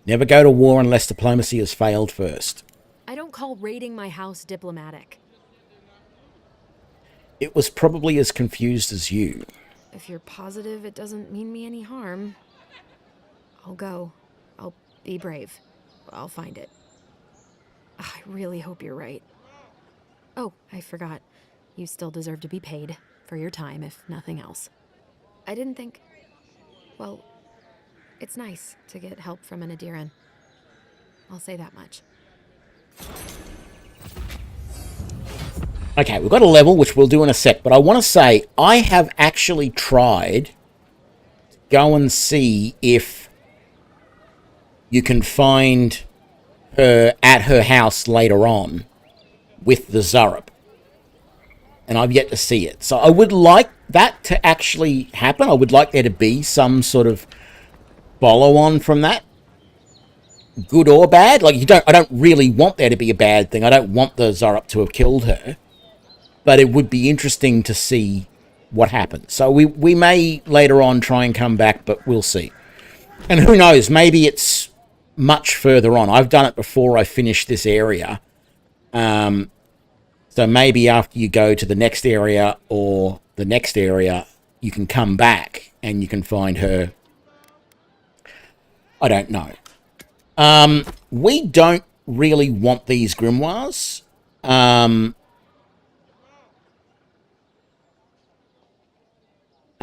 Never go to war unless diplomacy has failed first. I don't call raiding my house diplomatic. It was probably as confused as you. If you're positive it doesn't mean me any harm, I'll go. I'll be brave. I'll find it. I really hope you're right. Oh, I forgot. You still deserve to be paid for your time, if nothing else. I didn't think... Well, it's nice to get help from an Adiran. I'll say that much. Okay, we've got a level, which we'll do in a sec, but I want to say I have actually tried to go and see if you can find her at her house later on with the Zurup. And I've yet to see it. So I would like that to actually happen. I would like there to be some sort of follow-on from that. Good or bad. Like, I don't really want there to be a bad thing. I don't want the Zurup to have killed her. but it would be interesting to see what happens. So we may later on try and come back, but we'll see. And who knows, maybe it's much further on. I've done it before I finished this area. So maybe after you go to the next area or the next area, you can come back and you can find her. I don't know. We don't really want these grimoires. I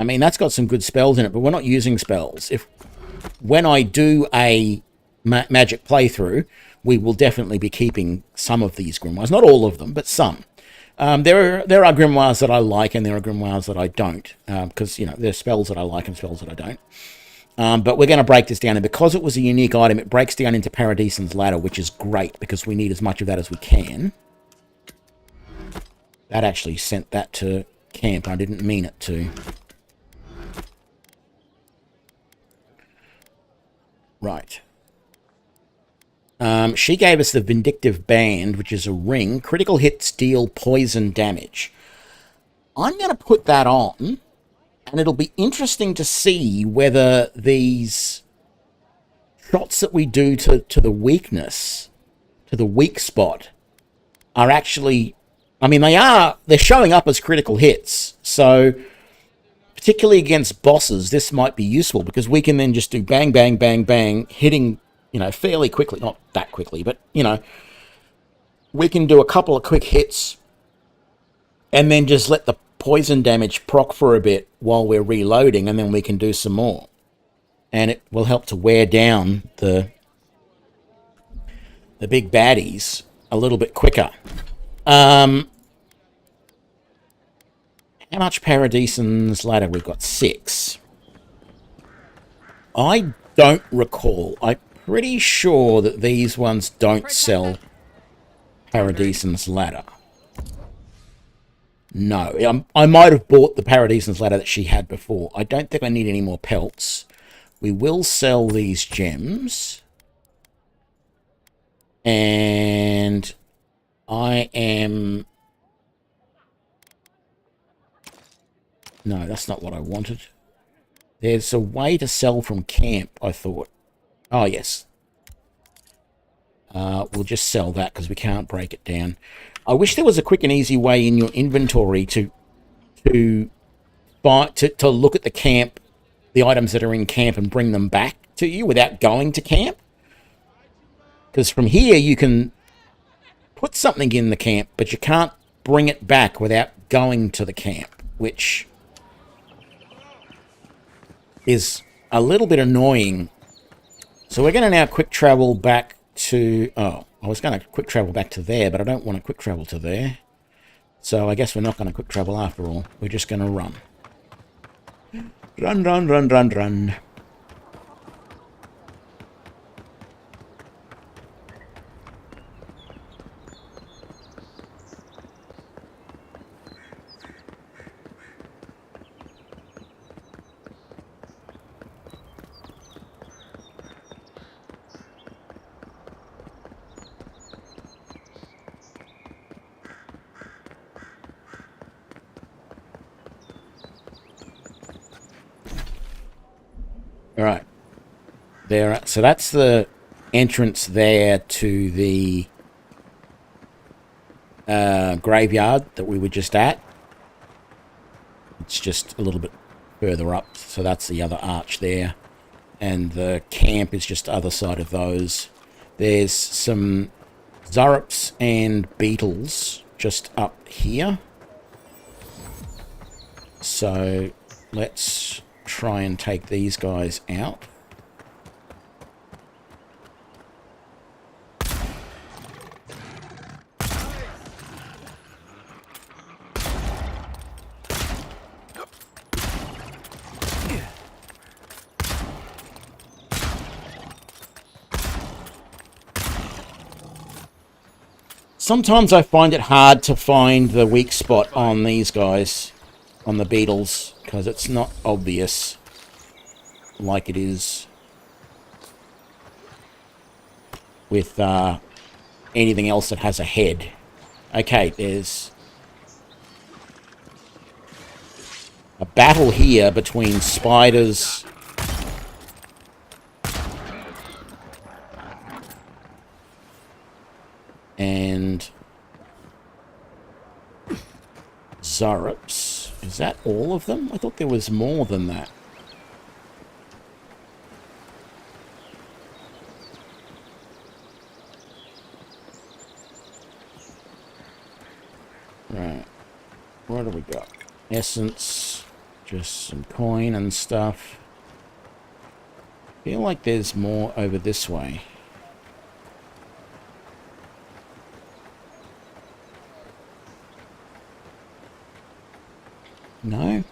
mean, that's got some good spells in it, but we're not using spells. When I do a magic playthrough, we will definitely be keeping some of these grimoires. Not all of them, but some. There are grimoires that I like, and there are grimoires that I don't, because, you know, there's spells that I like and spells that I don't. But we're going to break this down, and because it was a unique item, it breaks down into Paradisen's Ladder, which is great, because we need as much of that as we can. That actually sent that to camp. I didn't mean it to. Right. She gave us the Vindictive Band, which is a ring. Critical hits deal poison damage. I'm going to put that on, and it'll be interesting to see whether these shots that we do to the weakness, to the weak spot, are actually... I mean, they're showing up as critical hits, so... particularly against bosses, this might be useful because we can then just do bang, bang, bang, bang, hitting, you know, fairly quickly. Not that quickly, but, you know, we can do a couple of quick hits and then just let the poison damage proc for a bit while we're reloading, and then we can do some more. And it will help to wear down the big baddies a little bit quicker. How much Paradisen's Ladder? We've got 6. I don't recall. I'm pretty sure that these ones don't sell Paradisen's Ladder. No, I might have bought the Paradisen's Ladder that she had before. I don't think I need any more pelts. We will sell these gems. And I am... No, that's not what I wanted. There's a way to sell from camp, I thought. Oh, yes. We'll just sell that because we can't break it down. I wish there was a quick and easy way in your inventory to look at the camp, the items that are in camp, and bring them back to you without going to camp. Because from here you can put something in the camp, but you can't bring it back without going to the camp, which is a little bit annoying. So we're going to now quick travel back to... Oh, I was going to quick travel back to there, but I don't want to quick travel to there. So I guess we're not going to quick travel after all. We're just going to run. Run, run, run, run, run. All right. There. So that's the entrance there to the graveyard that we were just at. It's just a little bit further up. So that's the other arch there. And the camp is just the other side of those. There's some Zurups and beetles just up here. So let's try and take these guys out. Sometimes I find it hard to find the weak spot on these guys, on the beetles, because it's not obvious like it is with anything else that has a head. Okay, there's battle here between spiders and Zarups. Is that all of them? I thought there was more than that. Right. What do we got? Essence. Just some coin and stuff. Feel like there's more over this way. No?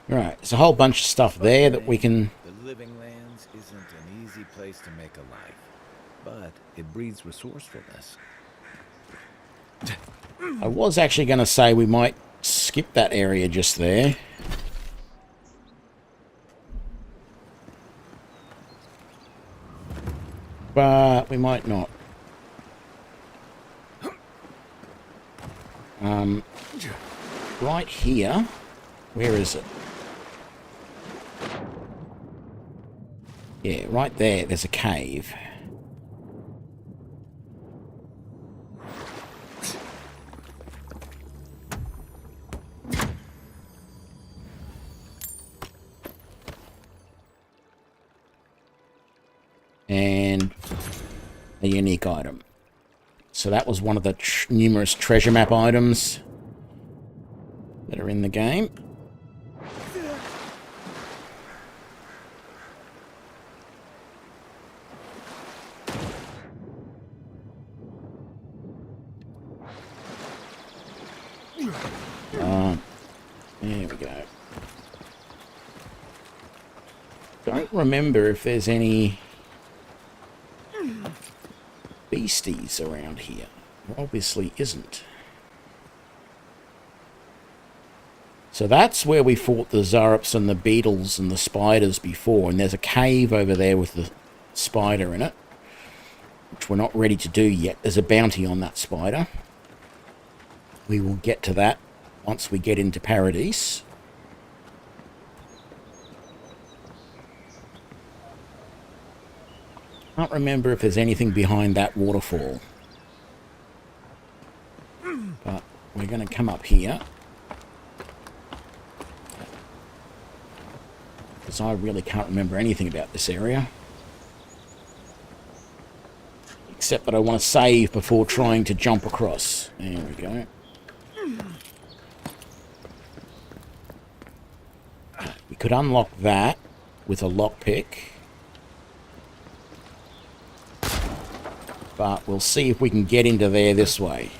Right, there's a whole bunch of stuff there that we can... The Living Lands isn't an easy place to make a life, but it breeds resourcefulness. I was actually going to say we might skip that area just there. But we might not. Right here. Where is it? Yeah, right there. There's a cave. And a unique item. So that was one of the numerous treasure map items that are in the game. There we go. Don't remember if there's any beasties around here. There obviously isn't. So that's where we fought the Zarups and the beetles and the spiders before, and there's a cave over there with the spider in it, which we're not ready to do yet. There's a bounty on that spider. We will get to that once we get into Paradise. Can't remember if there's anything behind that waterfall. But we're going to come up here. Because I really can't remember anything about this area. Except that I want to save before trying to jump across. There we go. We could unlock that with a lockpick. But we'll see if we can get into there this way.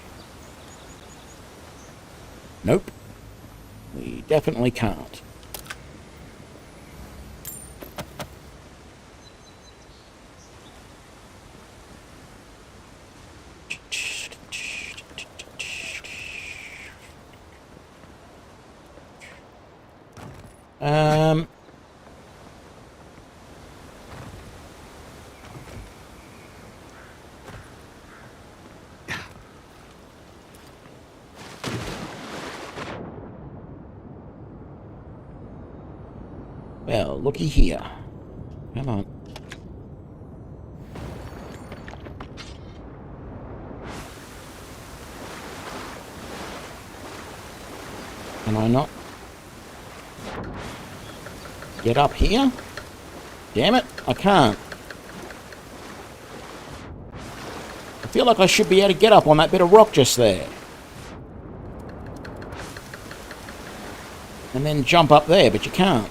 Nope. We definitely can't. Well, looky here. Come on. Can I not get up here? Damn it, I can't. I feel like I should be able to get up on that bit of rock just there. And then jump up there, but you can't.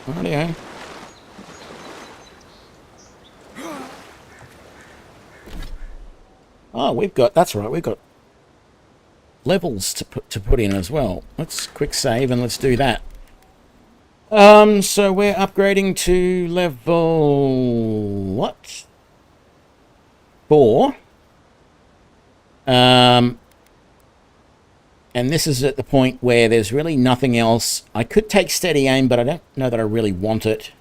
Rightio. Oh, we've got, that's right, we've got levels to put in as well. Let's quick save and let's do that. So we're upgrading to level what? 4. And this is at the point where there's really nothing else. I could take steady aim, but I don't know that I really want it.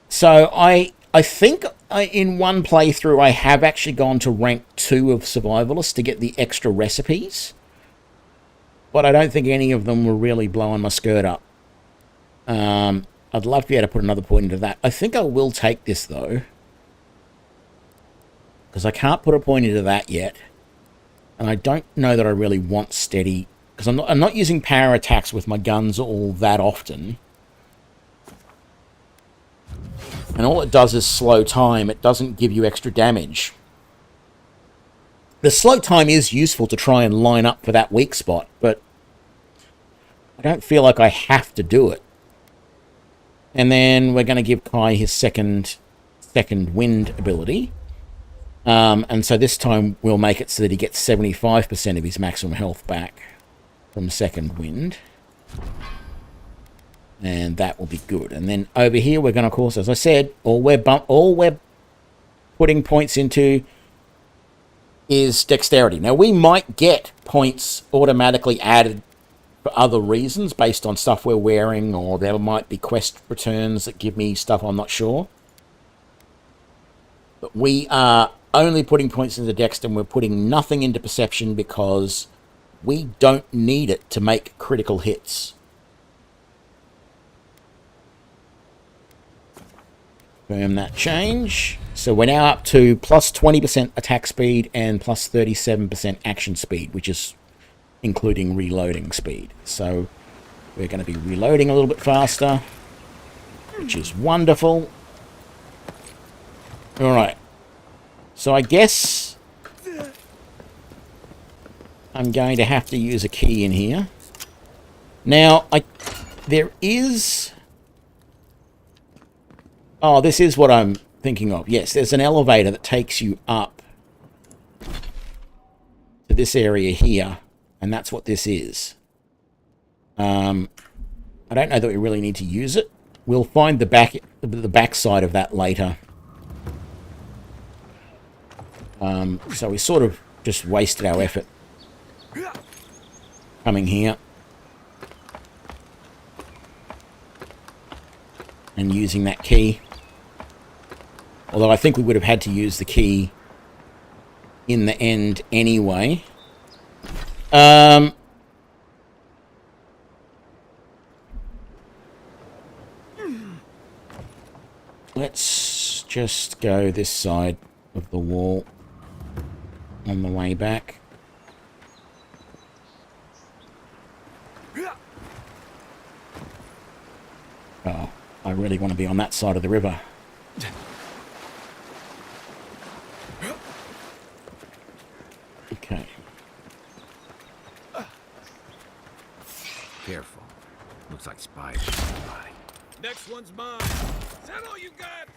So I think in one playthrough I have actually gone to rank 2 of Survivalist to get the extra recipes. But I don't think any of them were really blowing my skirt up. I'd love to be able to put another point into that. I think I will take this, though. Because I can't put a point into that yet. And I don't know that I really want steady. Because I'm not using power attacks with my guns all that often. And all it does is slow time. It doesn't give you extra damage. The slow time is useful to try and line up for that weak spot, but I don't feel like I have to do it. And then we're going to give Kai his second wind ability. And so this time we'll make it so that he gets 75% of his maximum health back from second wind. And that will be good. And then over here we're going to, of course, as I said, all we're putting points into is dexterity. Now, we might get points automatically added for other reasons based on stuff we're wearing, or there might be quest returns that give me stuff I'm not sure. But we are only putting points into dex, and we're putting nothing into perception because we don't need it to make critical hits. Confirm that change. So we're now up to plus 20% attack speed and plus 37% action speed, which is including reloading speed. So we're going to be reloading a little bit faster, which is wonderful. All right. So I guess I'm going to have to use a key in here. Now, there is... Oh, this is what I'm thinking of. Yes, there's an elevator that takes you up to this area here, and that's what this is. I don't know that we really need to use it. We'll find the back side of that later. So we sort of just wasted our effort coming here and using that key. Although I think we would have had to use the key in the end anyway. Let's just go this side of the wall on the way back. Oh, I really want to be on that side of the river. Okay. Careful. Looks like spiders. Next one's mine. Is that all you got?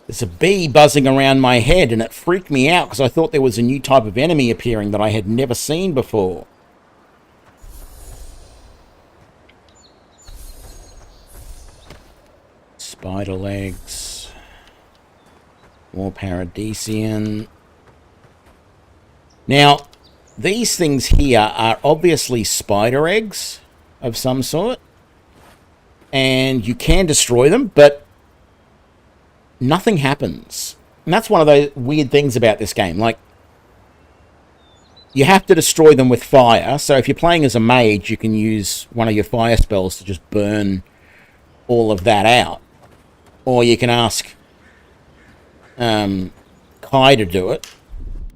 There's a bee buzzing around my head, and it freaked me out because I thought there was a new type of enemy appearing that I had never seen before. Spider legs. More paradisian. Now, these things here are obviously spider eggs of some sort. And you can destroy them, but nothing happens. And that's one of those weird things about this game. Like, you have to destroy them with fire. So if you're playing as a mage, you can use one of your fire spells to just burn all of that out. Or you can ask Kai to do it,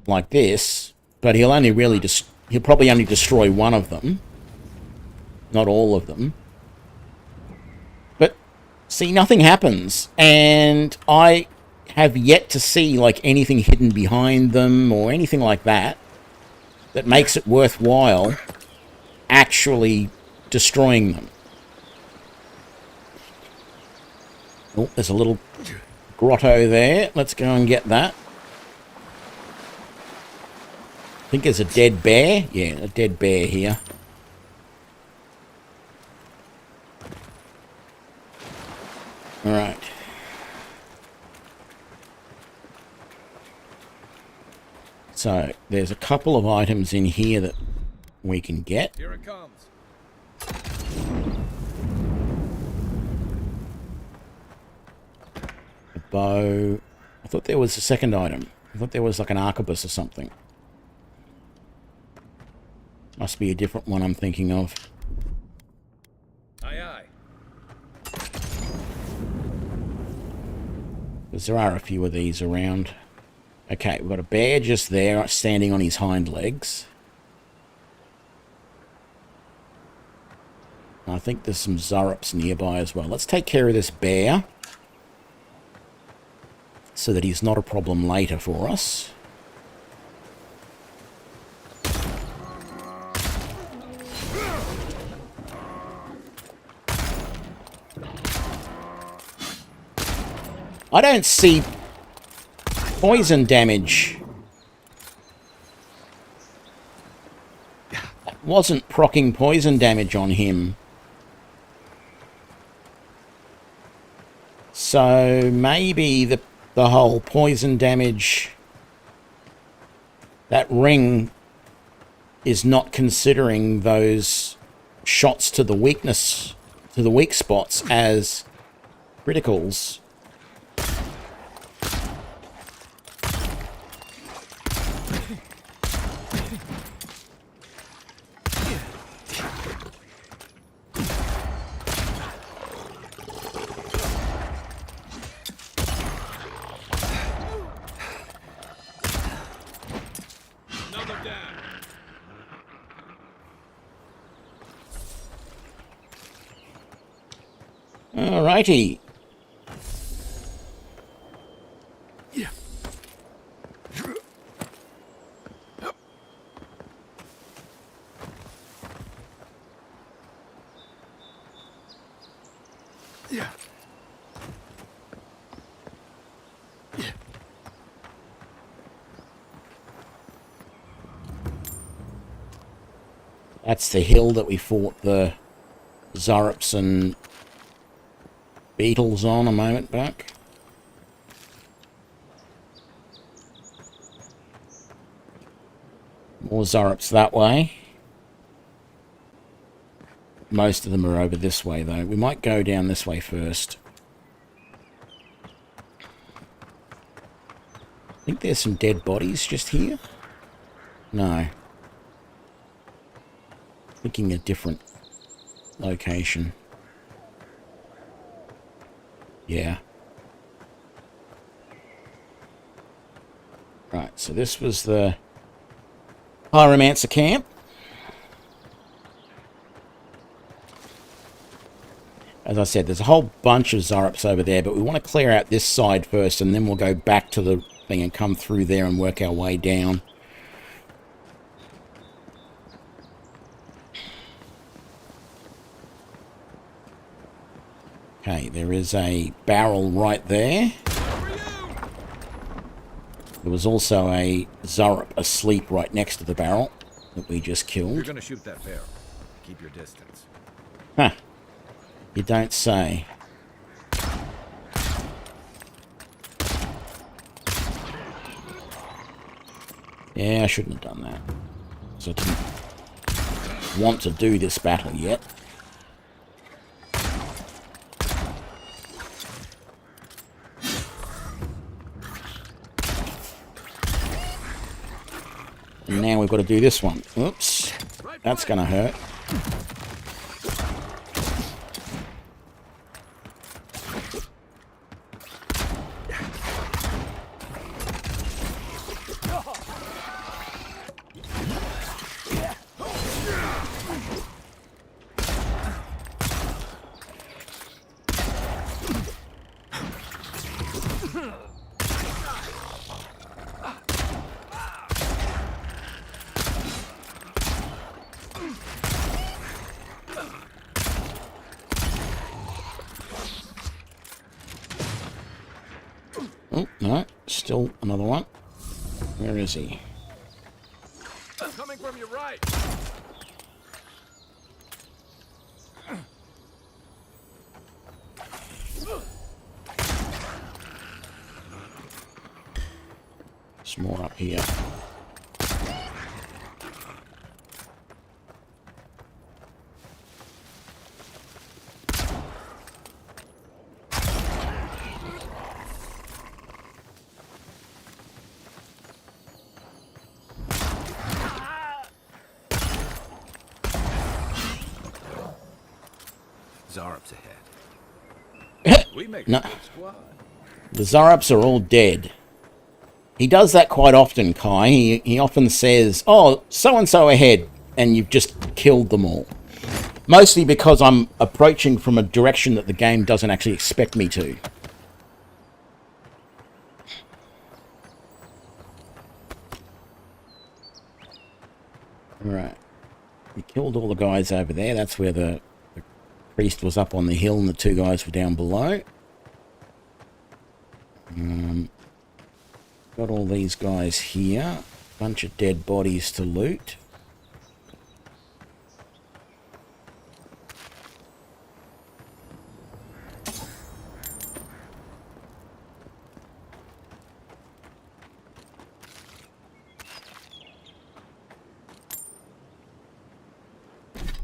like this. But he'll probably only destroy one of them, not all of them. But see, nothing happens, and I have yet to see like anything hidden behind them or anything like that that makes it worthwhile actually destroying them. Oh, there's a little grotto there. Let's go and get that. I think there's a dead bear. Yeah, a dead bear here. All right. So there's a couple of items in here that we can get. Here it comes. A bow. I thought there was a second item. I thought there was like an arquebus or something. Must be a different one I'm thinking of. Aye, aye. Because there are a few of these around. Okay, we've got a bear just there, standing on his hind legs. I think there's some Zurups nearby as well. Let's take care of this bear, so that he's not a problem later for us. I don't see poison damage. Wasn't proccing poison damage on him. So maybe the whole poison damage, that ring is not considering those shots to the weakness, to the weak spots as criticals. Another down. Alrighty. That's the hill that we fought the Zurups and beetles on a moment back. More Zurups that way. Most of them are over this way, though. We might go down this way first. I think there's some dead bodies just here. No. Thinking a different location. Yeah. Right, so this was the Pyromancer camp. As I said, there's a whole bunch of Zurups over there, but we want to clear out this side first, and then we'll go back to the thing and come through there and work our way down. Okay, there is a barrel right there. There was also a Zurup asleep right next to the barrel that we just You're killed. gonna shoot that bear. Keep your distance. Huh. You don't say. Yeah, I shouldn't have done that. So I didn't want to do this battle yet. And now we've got to do this one. Oops. That's going to hurt. Oh, no. Still another one. Where is he? Coming from your right. There's more up here. Zarup's ahead. We make a No. good squad. The Zarups are all dead. He does that quite often, Kai. He often says, oh, so-and-so ahead, and you've just killed them all. Mostly because I'm approaching from a direction that the game doesn't actually expect me to. Alright. We killed all the guys over there. That's where the priest was up on the hill and the two guys were down below. Got all these guys here. Bunch of dead bodies to loot.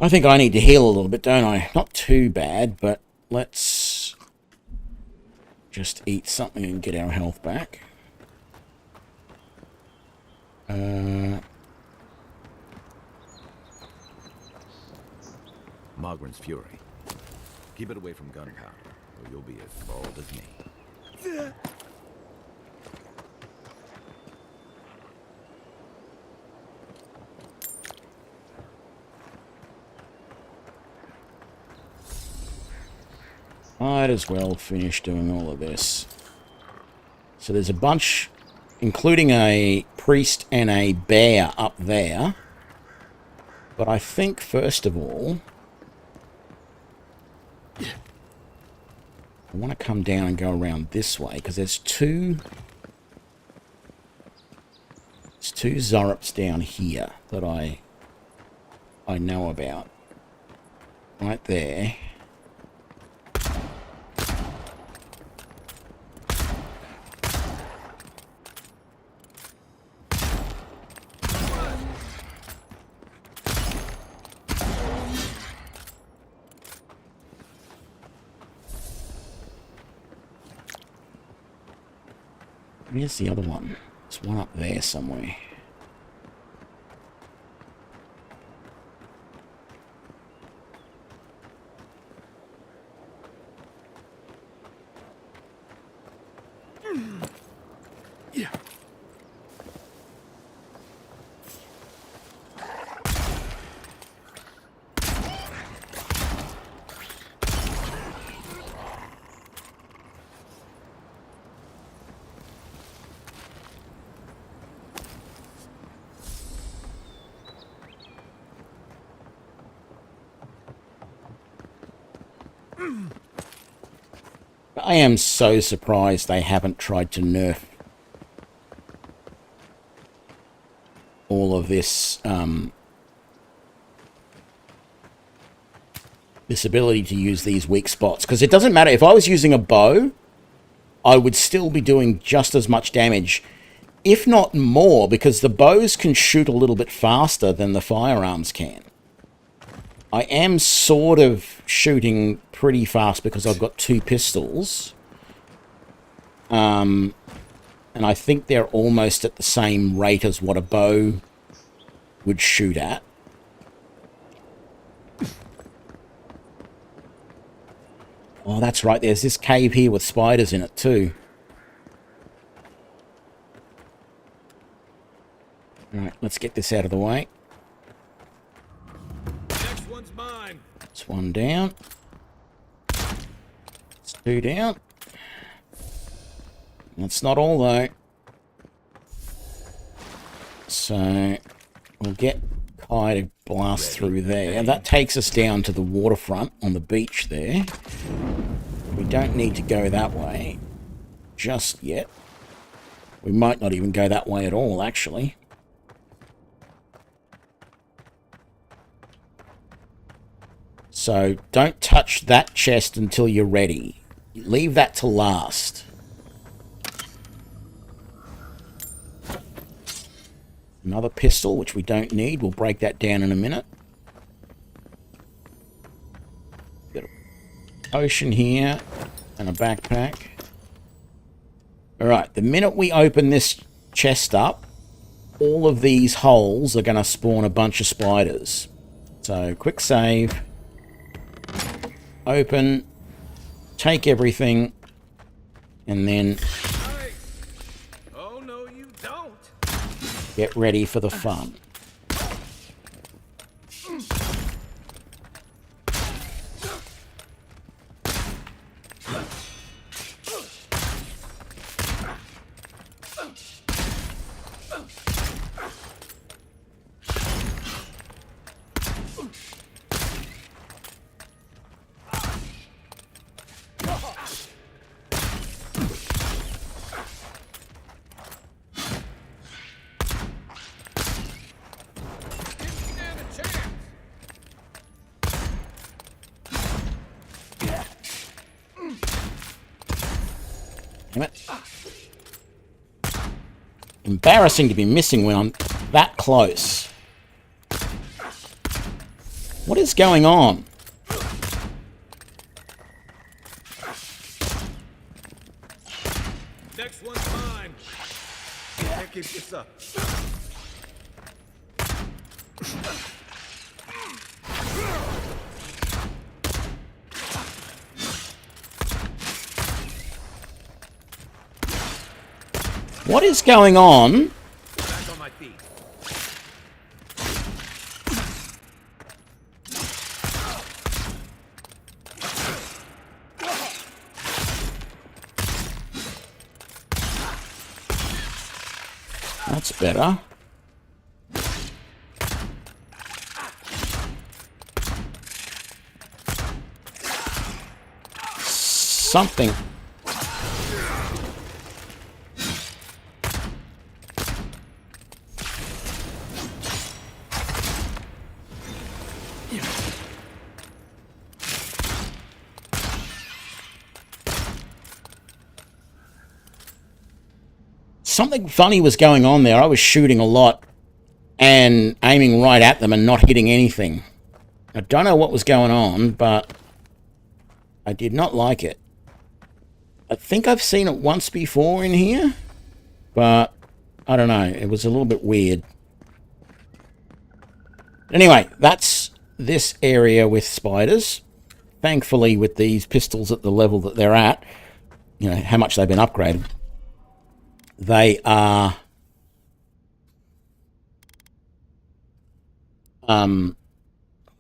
I think I need to heal a little bit, don't I? Not too bad, but let's just eat something and get our health back. Mogren's fury. Keep it away from gunpowder, or you'll be as bald as me. Might as well finish doing all of this. So there's a bunch, including a priest and a bear up there. But I think, first of all, I want to come down and go around this way, because there's two Zarups down here that I know about. Right there. Where's the other one? There's one up there somewhere. Yeah. I am so surprised they haven't tried to nerf all of this, this ability to use these weak spots. Because it doesn't matter. If I was using a bow, I would still be doing just as much damage, if not more, because the bows can shoot a little bit faster than the firearms can. I am sort of shooting pretty fast because I've got two pistols. And I think they're almost at the same rate as what a bow would shoot at. Oh, that's right. There's this cave here with spiders in it too. Alright, let's get this out of the way. Next one's mine. That's one down. That's two down. That's not all, though. So, we'll get Kai to blast through there. That takes us down to the waterfront on the beach there. We don't need to go that way just yet. We might not even go that way at all, actually. So, don't touch that chest until you're ready. Leave that to last. Another pistol, which we don't need. We'll break that down in a minute. Got a potion here and a backpack. Alright, the minute we open this chest up, all of these holes are going to spawn a bunch of spiders. So, quick save. Open. Take everything. And then Nice. Oh, no, you don't. get ready for the fun. Stand a chance. Damn it. Embarrassing to be missing when I'm that close. What is going on? Next one's mine. Can't keep this up. What is going on? Back on my feet. That's better. Something. Something funny was going on there. I was shooting a lot and aiming right at them and not hitting anything. I don't know what was going on, but I did not like it. I think I've seen it once before in here, but I don't know. It was a little bit weird. Anyway, that's this area with spiders. Thankfully, with these pistols at the level that they're at, you know, how much they've been upgraded, they are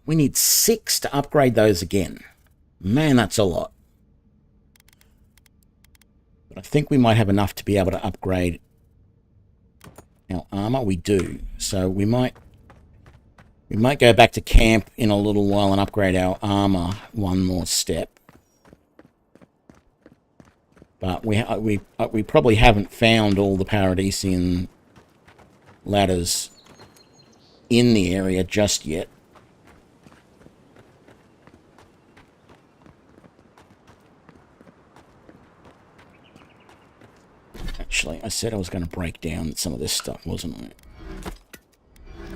we need 6 to upgrade those again. Man, that's a lot. But I think we might have enough to be able to upgrade our armor. We do. So we might go back to camp in a little while and upgrade our armor one more step. But we probably haven't found all the Paradisian ladders in the area just yet. Actually, I said I was going to break down some of this stuff, wasn't I?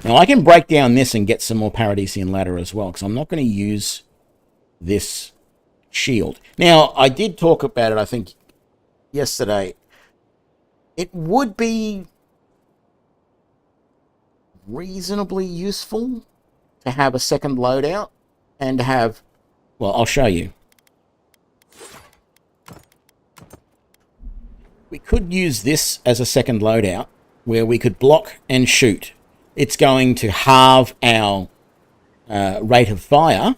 Now, I can break down this and get some more Paradisian ladder as well, because I'm not going to use this shield. Now, I did talk about it, I think, yesterday. It would be reasonably useful to have a second loadout and to have, well, I'll show you. We could use this as a second loadout where we could block and shoot. It's going to halve our rate of fire,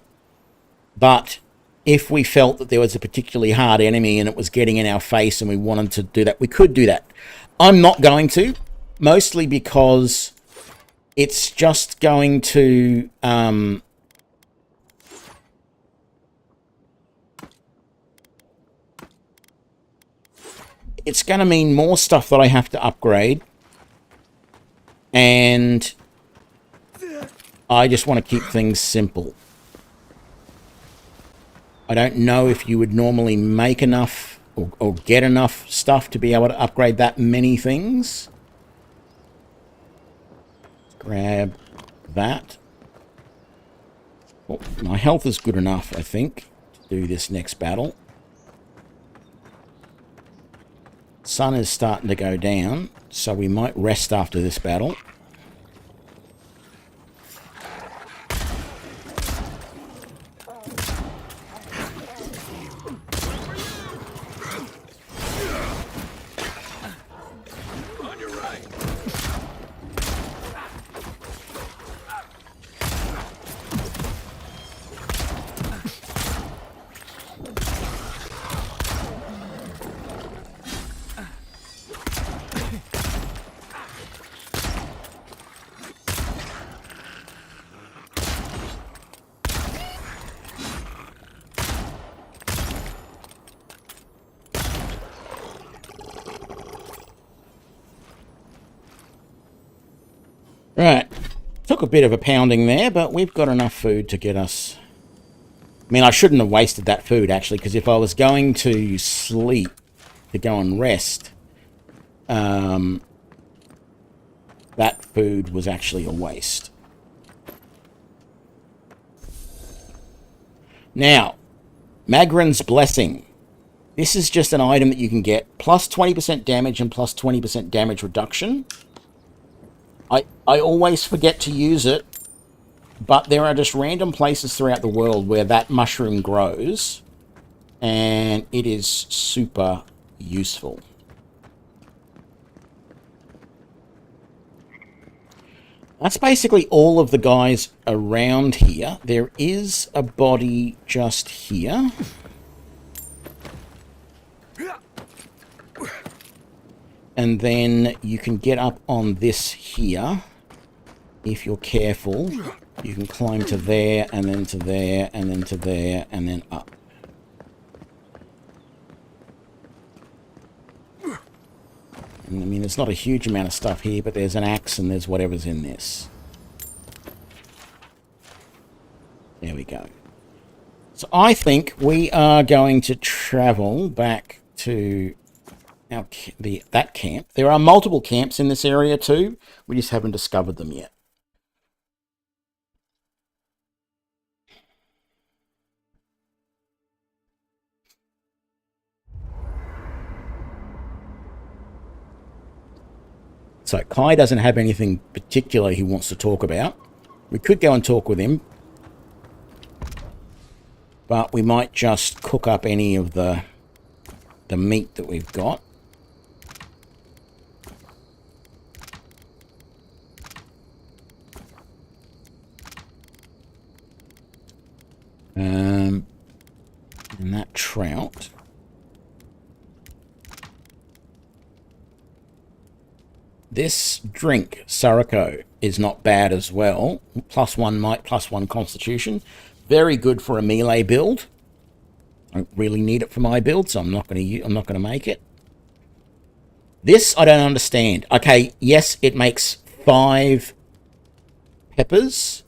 but if we felt that there was a particularly hard enemy and it was getting in our face and we wanted to do that, we could do that. I'm not going to, mostly because it's just going to it's going to mean more stuff that I have to upgrade, and I just want to keep things simple. I don't know if you would normally make enough or get enough stuff to be able to upgrade that many things. Grab that. Oh, my health is good enough, I think, to do this next battle. Sun is starting to go down, so we might rest after this battle. On your right. Right. Took a bit of a pounding there, but we've got enough food to get us... I mean, I shouldn't have wasted that food, actually, because if I was going to sleep, to go and rest, that food was actually a waste. Now, Magrin's Blessing. This is just an item that you can get. Plus 20% damage and plus 20% damage reduction. I always forget to use it, but there are just random places throughout the world where that mushroom grows, and it is super useful. That's basically all of the guys around here. There is a body just here. And then you can get up on this here. If you're careful, you can climb to there, and then to there, and then to there, and then up. And, I mean, there's not a huge amount of stuff here, but there's an axe and there's whatever's in this. There we go. So I think we are going to travel back to that camp. There are multiple camps in this area too. We just haven't discovered them yet. So Kai doesn't have anything particular he wants to talk about. We could go and talk with him, but we might just cook up any of the meat that we've got. And that trout. This drink, Sarako, is not bad as well. +1 might, +1 constitution. Very good for a melee build. I don't really need it for my build, so I'm not going to make it. This I don't understand. Okay, yes, it makes 5 peppers,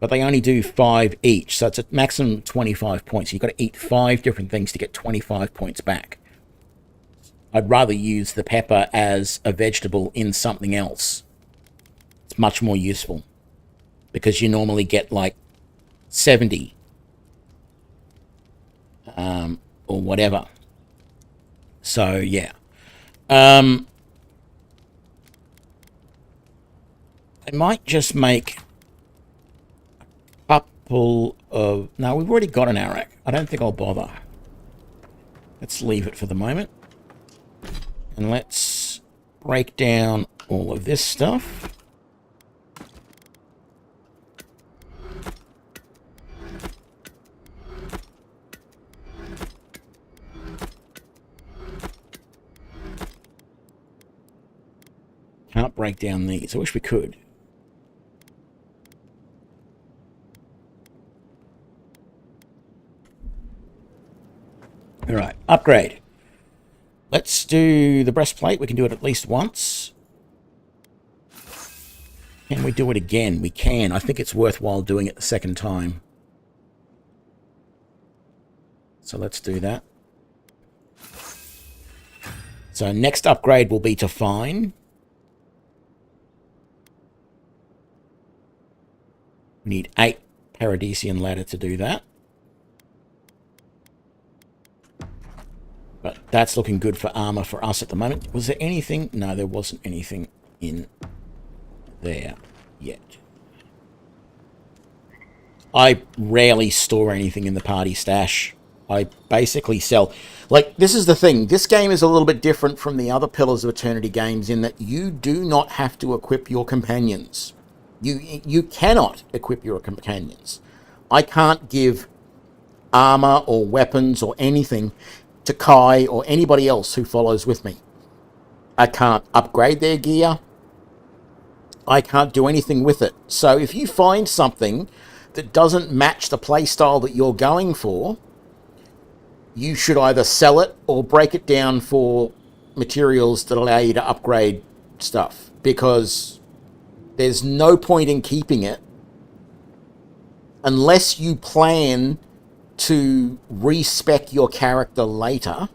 but they only do 5 each, so it's a maximum 25 points. You've got to eat 5 different things to get 25 points back. I'd rather use the pepper as a vegetable in something else. It's much more useful, because you normally get like 70 or whatever. So yeah, I might just make a couple of... No, we've already got an arak. I don't think I'll bother. Let's leave it for the moment. And let's break down all of this stuff. Can't break down these. I wish we could. All right, upgrade. Let's do the breastplate. We can do it at least once. Can we do it again? We can. I think it's worthwhile doing it the second time. So let's do that. So next upgrade will be to fine. We need 8 Paradisian ladder to do that. But that's looking good for armor for us at the moment. Was there anything? No, there wasn't anything in there yet. I rarely store anything in the party stash. I basically sell. Like, this is the thing. This game is a little bit different from the other Pillars of Eternity games in that you do not have to equip your companions. You cannot equip your companions. I can't give armor or weapons or anything to Kai or anybody else who follows with me. I can't upgrade their gear. I can't do anything with it. So if you find something that doesn't match the playstyle that you're going for, you should either sell it or break it down for materials that allow you to upgrade stuff, because there's no point in keeping it unless you plan to respec your character later.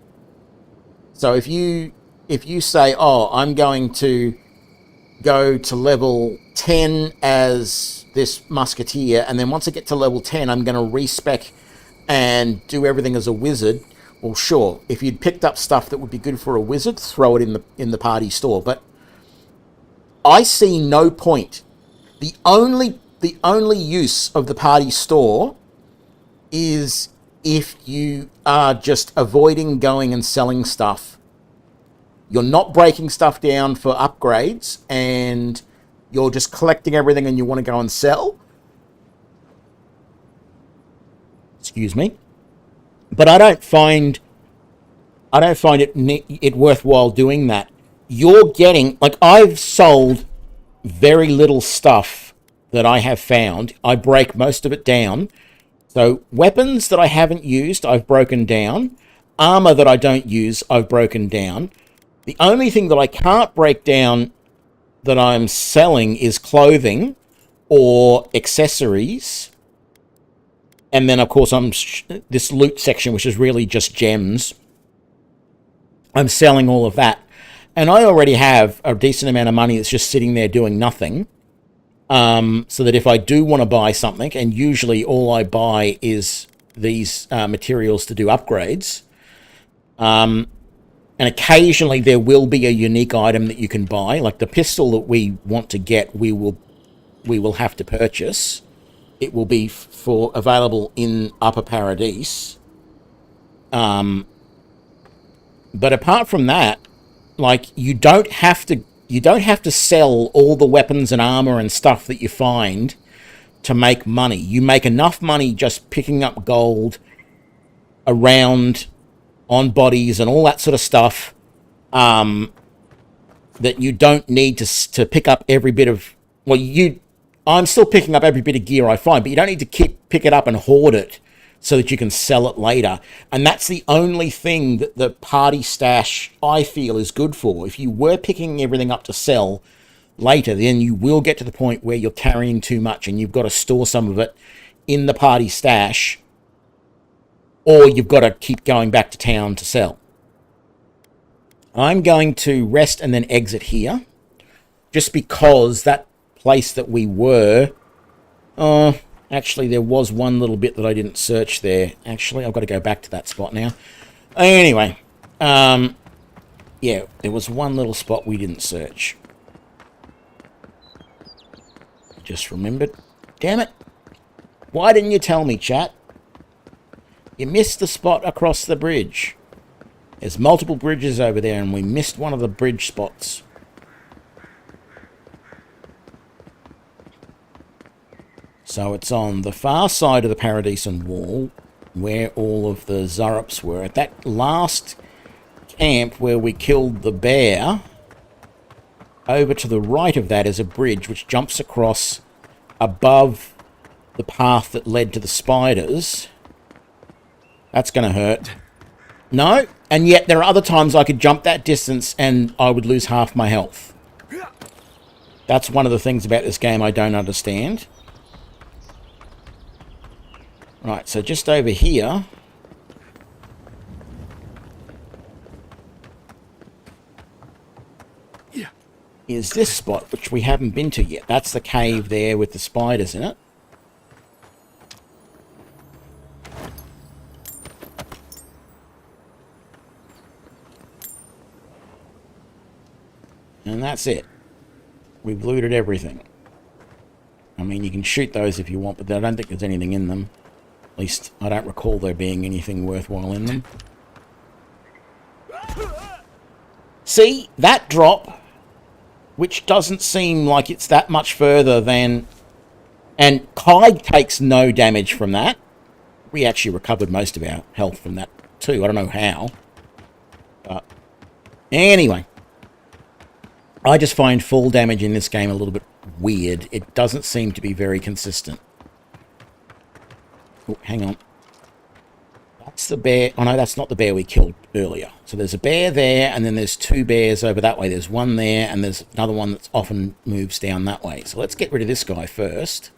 So if you say, oh, I'm going to go to level 10 as this musketeer, and then once I get to level 10 I'm going to respec and do everything as a wizard, well, sure, if you'd picked up stuff that would be good for a wizard, throw it in the party store. But I see no point. The only use of the party store is if you are just avoiding going and selling stuff. You're not breaking stuff down for upgrades, and you're just collecting everything and you want to go and sell. Excuse me. But I don't find it worthwhile doing that. You're getting, like, I've sold very little stuff that I have found. I break most of it down. So weapons that I haven't used, I've broken down. Armor that I don't use, I've broken down. The only thing that I can't break down that I'm selling is clothing or accessories. And then, of course, this loot section, which is really just gems. I'm selling all of that. And I already have a decent amount of money that's just sitting there doing nothing. So that if I do want to buy something, and usually all I buy is these materials to do upgrades, and occasionally there will be a unique item that you can buy, like the pistol that we want to get, we will have to purchase. It will be available in Upper Paradise. But apart from that, like, you don't have to sell all the weapons and armor and stuff that you find to make money. You make enough money just picking up gold around on bodies and all that sort of stuff, that you don't need to pick up every bit of... Well, I'm still picking up every bit of gear I find, but you don't need to pick it up and hoard it so that you can sell it later. And that's the only thing that the party stash, I feel, is good for. If you were picking everything up to sell later, then you will get to the point where you're carrying too much and you've got to store some of it in the party stash, or you've got to keep going back to town to sell. I'm going to rest and then exit here, just because that place that we were... actually, there was one little bit that I didn't search there. Actually, I've got to go back to that spot now. Anyway, yeah, there was one little spot we didn't search. Just remembered. Damn it. Why didn't you tell me, chat? You missed the spot across the bridge. There's multiple bridges over there, and we missed one of the bridge spots. So it's on the far side of the Paradisian wall, where all of the Zarups were. At that last camp where we killed the bear, over to the right of that is a bridge which jumps across above the path that led to the spiders. That's going to hurt. No, and yet there are other times I could jump that distance and I would lose half my health. That's one of the things about this game I don't understand. Right, so just over here is this spot, which we haven't been to yet. That's the cave there with the spiders in it. And that's it. We've looted everything. I mean, you can shoot those if you want, but I don't think there's anything in them. At least, I don't recall there being anything worthwhile in them. See, that drop, which doesn't seem like it's that much further than... And Kai takes no damage from that. We actually recovered most of our health from that too. I don't know how. But anyway. I just find fall damage in this game a little bit weird. It doesn't seem to be very consistent. Oh, hang on. That's the bear. Oh no, that's not the bear we killed earlier. So there's a bear there, and then there's two bears over that way. There's one there, and there's another one that often moves down that way. So let's get rid of this guy first.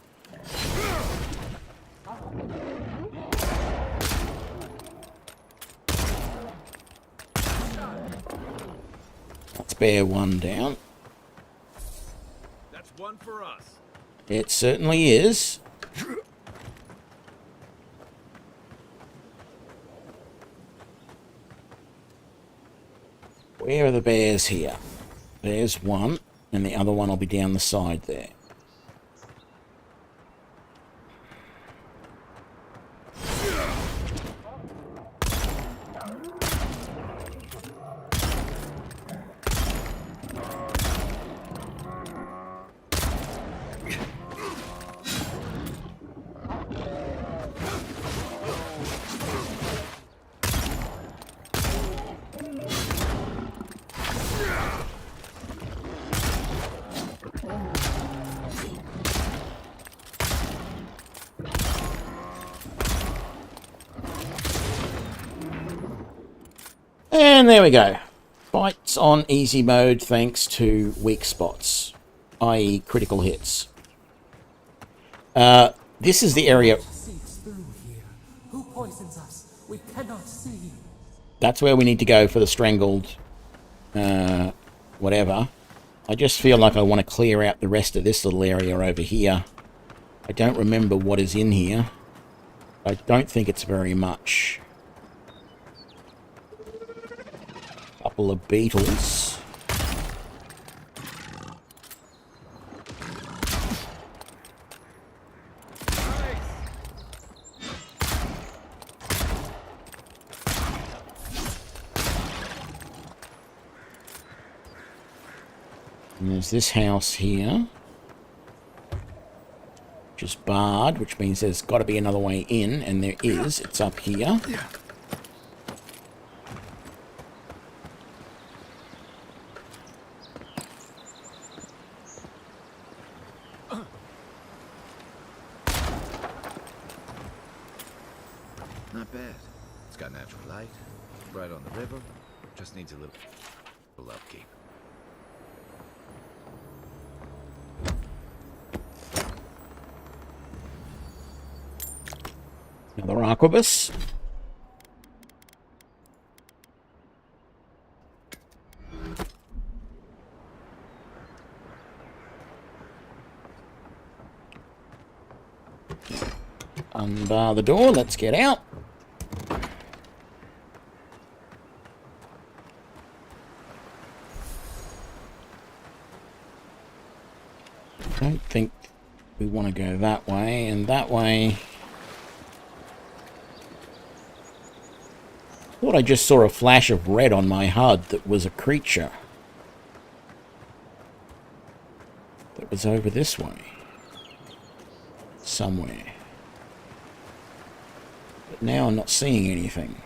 Let's bear one down. That's one for us. It certainly is. Where are the bears here? There's one, and the other one will be down the side there. And there we go. Fights on easy mode thanks to weak spots, i.e. critical hits. This is the area... Who poisons us? We cannot see. That's where we need to go for the strangled... whatever. I just feel like I want to clear out the rest of this little area over here. I don't remember what is in here. I don't think it's very much. Couple of beetles. And there's this house here, which is barred, which means there's got to be another way in, and there is. It's up here. Not bad. It's got natural light, right on the river. Just needs a little upkeep. Another arquebus. Unbar the door. Let's get out. Don't think we want to go that way, and that way. Thought I just saw a flash of red on my HUD that was a creature. That was over this way. Somewhere. But now I'm not seeing anything.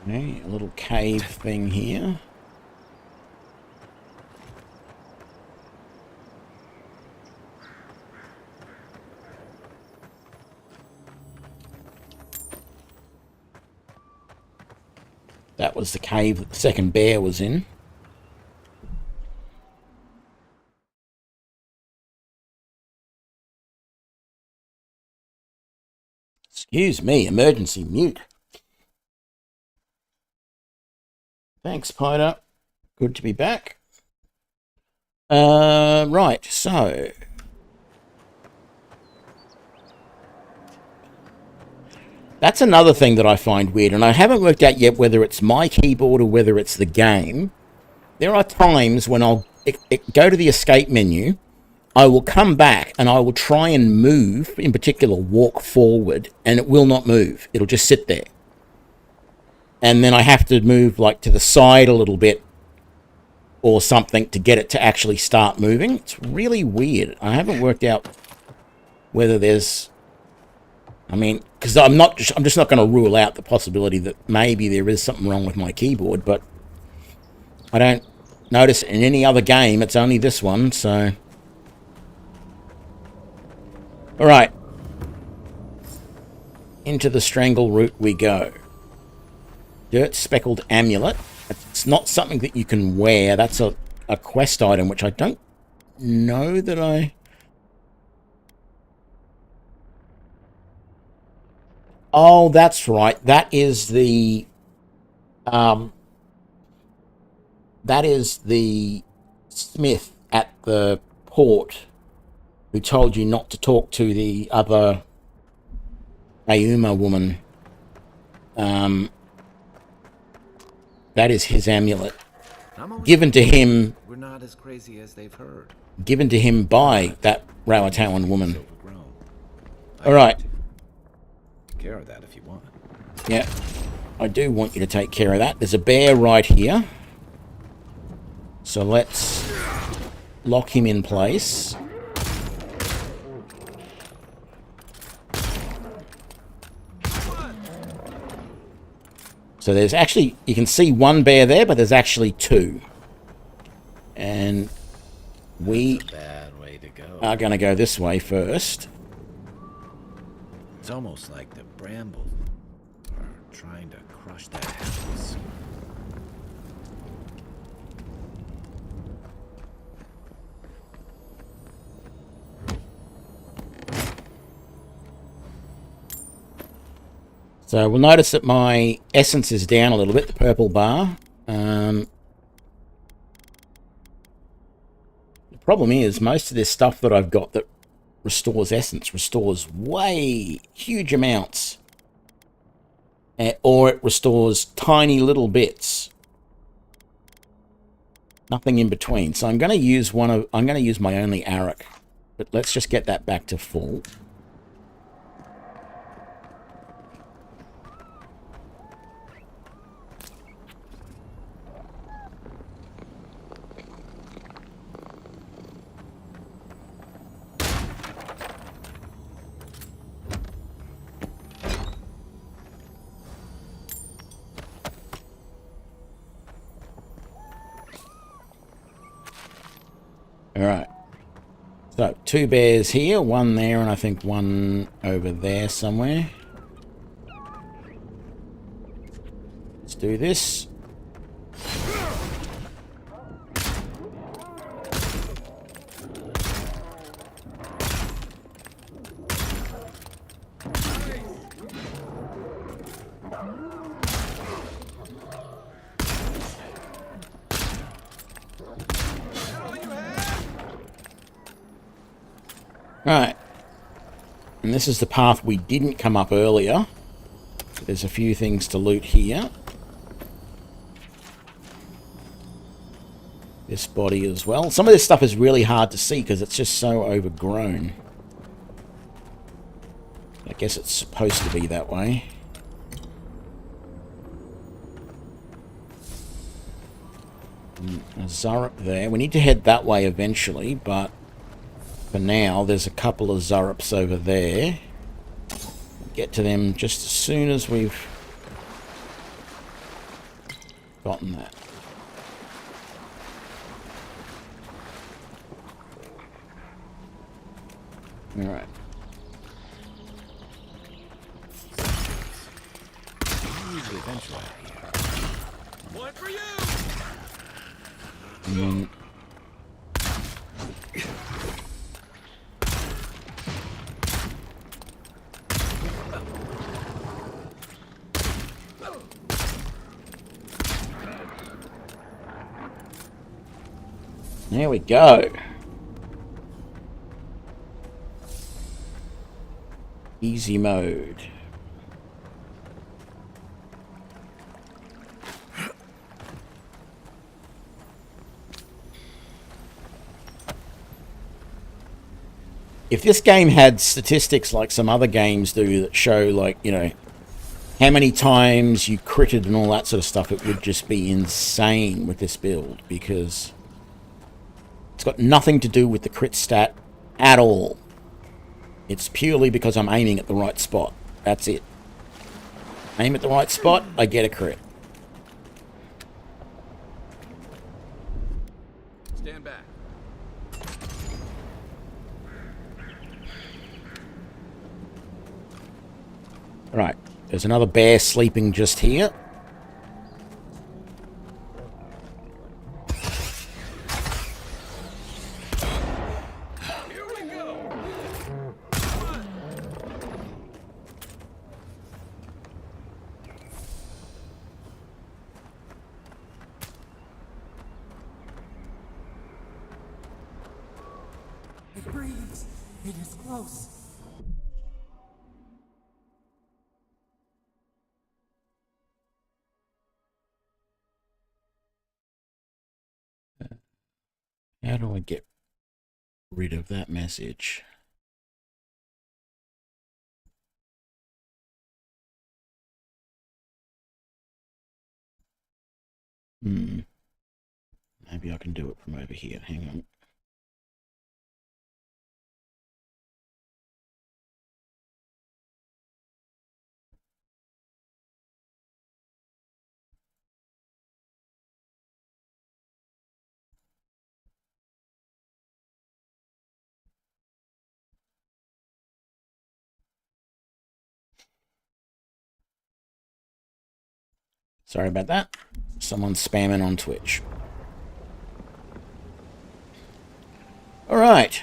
Okay, a little cave thing here. That was the cave that the second bear was in. Excuse me, emergency mute. Thanks, Pider. Good to be back. Right, so... That's another thing that I find weird, and I haven't worked out yet whether it's my keyboard or whether it's the game. There are times when I'll go to the escape menu, I will come back and I will try and move, in particular walk forward, and it will not move. It'll just sit there. And then I have to move like to the side a little bit or something to get it to actually start moving. It's really weird. I haven't worked out whether there's... I mean, because I'm just not going to rule out the possibility that maybe there is something wrong with my keyboard, but I don't notice it in any other game. It's only this one, so... Alright. Into the strangle route we go. Dirt speckled amulet. It's not something that you can wear. That's a quest item, which I don't know that I... Oh, that's right. That is the smith at the port who told you not to talk to the other Ayuma woman. That is his amulet. Given to him... We're not as crazy as they've heard. Given to him by that Rawatawan woman. Overgrown. Alright. Take care of that if you want. Yeah. I do want you to take care of that. There's a bear right here. So let's lock him in place. So there's actually, you can see one bear there, but there's actually two. And we Bad way to go. are going to go this way first. It's almost like the brambles are trying to crush that house. So we'll notice that my essence is down a little bit, the purple bar. The problem is most of this stuff that I've got that restores essence restores way huge amounts. Or it restores tiny little bits. Nothing in between. So I'm going to use my only Arak. But let's just get that back to full. Alright. So, two bears here, one there, and I think one over there somewhere. Let's do this. Right. And this is the path we didn't come up earlier. There's a few things to loot here. This body as well. Some of this stuff is really hard to see because it's just so overgrown. I guess it's supposed to be that way. A Zarup there. We need to head that way eventually, but for now, there's a couple of Zarups over there. Get to them just as soon as we've gotten that. Alright. One for you! And then There we go. Easy mode. If this game had statistics like some other games do that show, like, you know, how many times you critted and all that sort of stuff, it would just be insane with this build, because it's got nothing to do with the crit stat at all. It's purely because I'm aiming at the right spot. That's it. Aim at the right spot, I get a crit. Stand back. Right, there's another bear sleeping just here. Here we go. It breathes. It is close. How do I get rid of that message? Maybe I can do it from over here. Hang on. Sorry about that. Someone's spamming on Twitch. All right.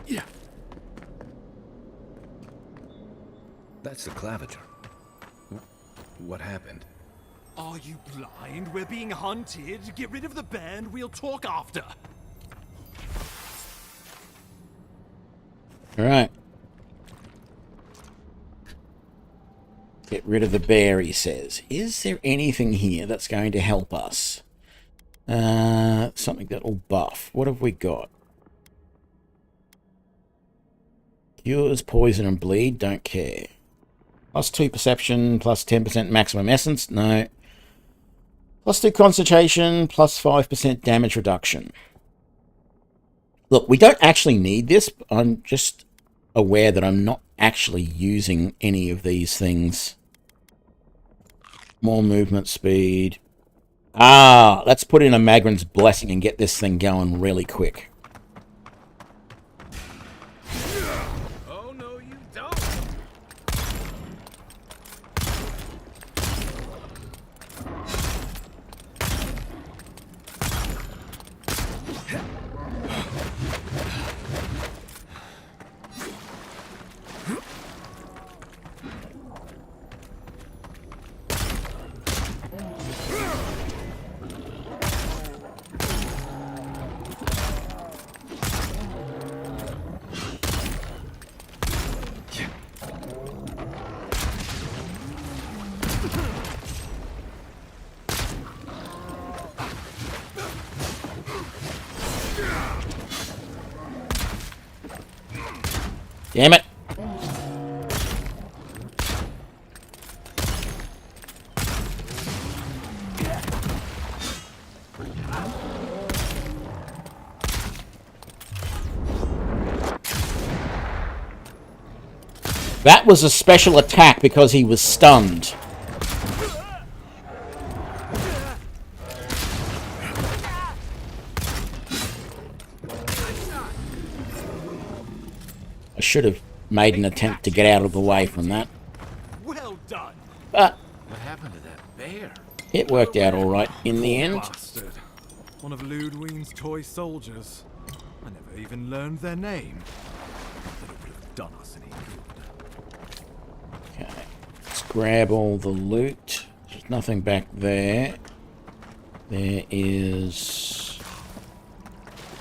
Yeah. That's the claviger. What happened? Are you blind? We're being hunted. Get rid of the band. We'll talk after. All right. Get rid of the bear, he says. Is there anything here that's going to help us? Something that'll buff. What have we got? Cures, poison, and bleed. Don't care. +2 perception, +10% maximum essence. No. +2 concentration, +5% damage reduction. Look, we don't actually need this. I'm just aware that I'm not actually using any of these things. More movement speed. Ah, let's put in a Magrin's Blessing and get this thing going really quick. Oh, no, you don't. Damn it. That was a special attack because he was stunned. I should have made an attempt to get out of the way from that. Well done. But What happened to that bear? it worked out all right in the end. Bastard. One of Ludwine's toy soldiers. I never even learned their name. Not that it would have done us any good. Okay. Let's grab all the loot. There's nothing back there. There is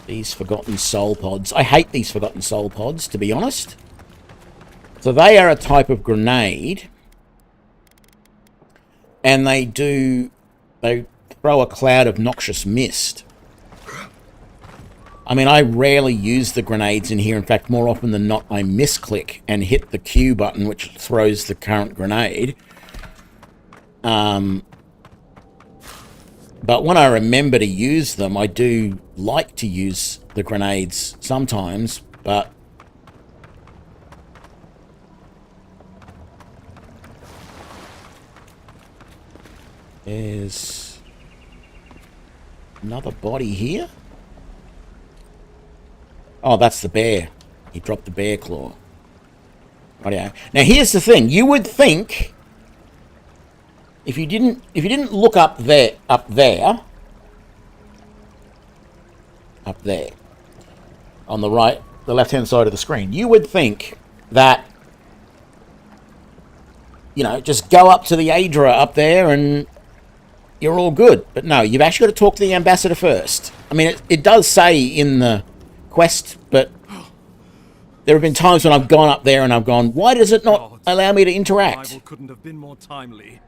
these Forgotten Soul Pods. I hate these Forgotten Soul Pods, to be honest. So they are a type of grenade. And they throw a cloud of noxious mist. I mean, I rarely use the grenades in here. In fact, more often than not, I misclick and hit the Q button, which throws the current grenade. But when I remember to use them, I do like to use the grenades sometimes, but... There's another body here. Oh, that's the bear. He dropped the bear claw. Rightio. Now here's the thing. You would think if you didn't look up there, on the right, the left-hand side of the screen, you would think that, you know, just go up to the Adra up there and you're all good. But no, you've actually got to talk to the ambassador first. I mean, it does say in the quest, but there have been times when I've gone up there and I've gone, why does it not allow me to interact? Arrival couldn't have been more timely.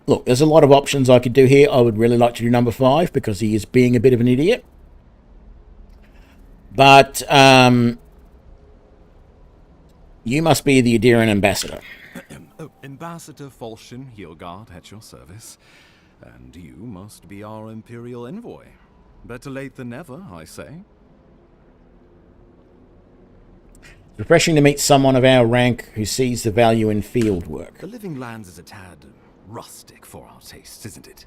Look, there's a lot of options I could do here. I would really like to do number 5 because he is being a bit of an idiot. But you must be the Adirian ambassador. Ambassador Falchion Heelguard at your service. And you must be our Imperial envoy. Better late than never, I say. It's refreshing to meet someone of our rank who sees the value in field work. The Living Lands is a tad rustic for our tastes, isn't it?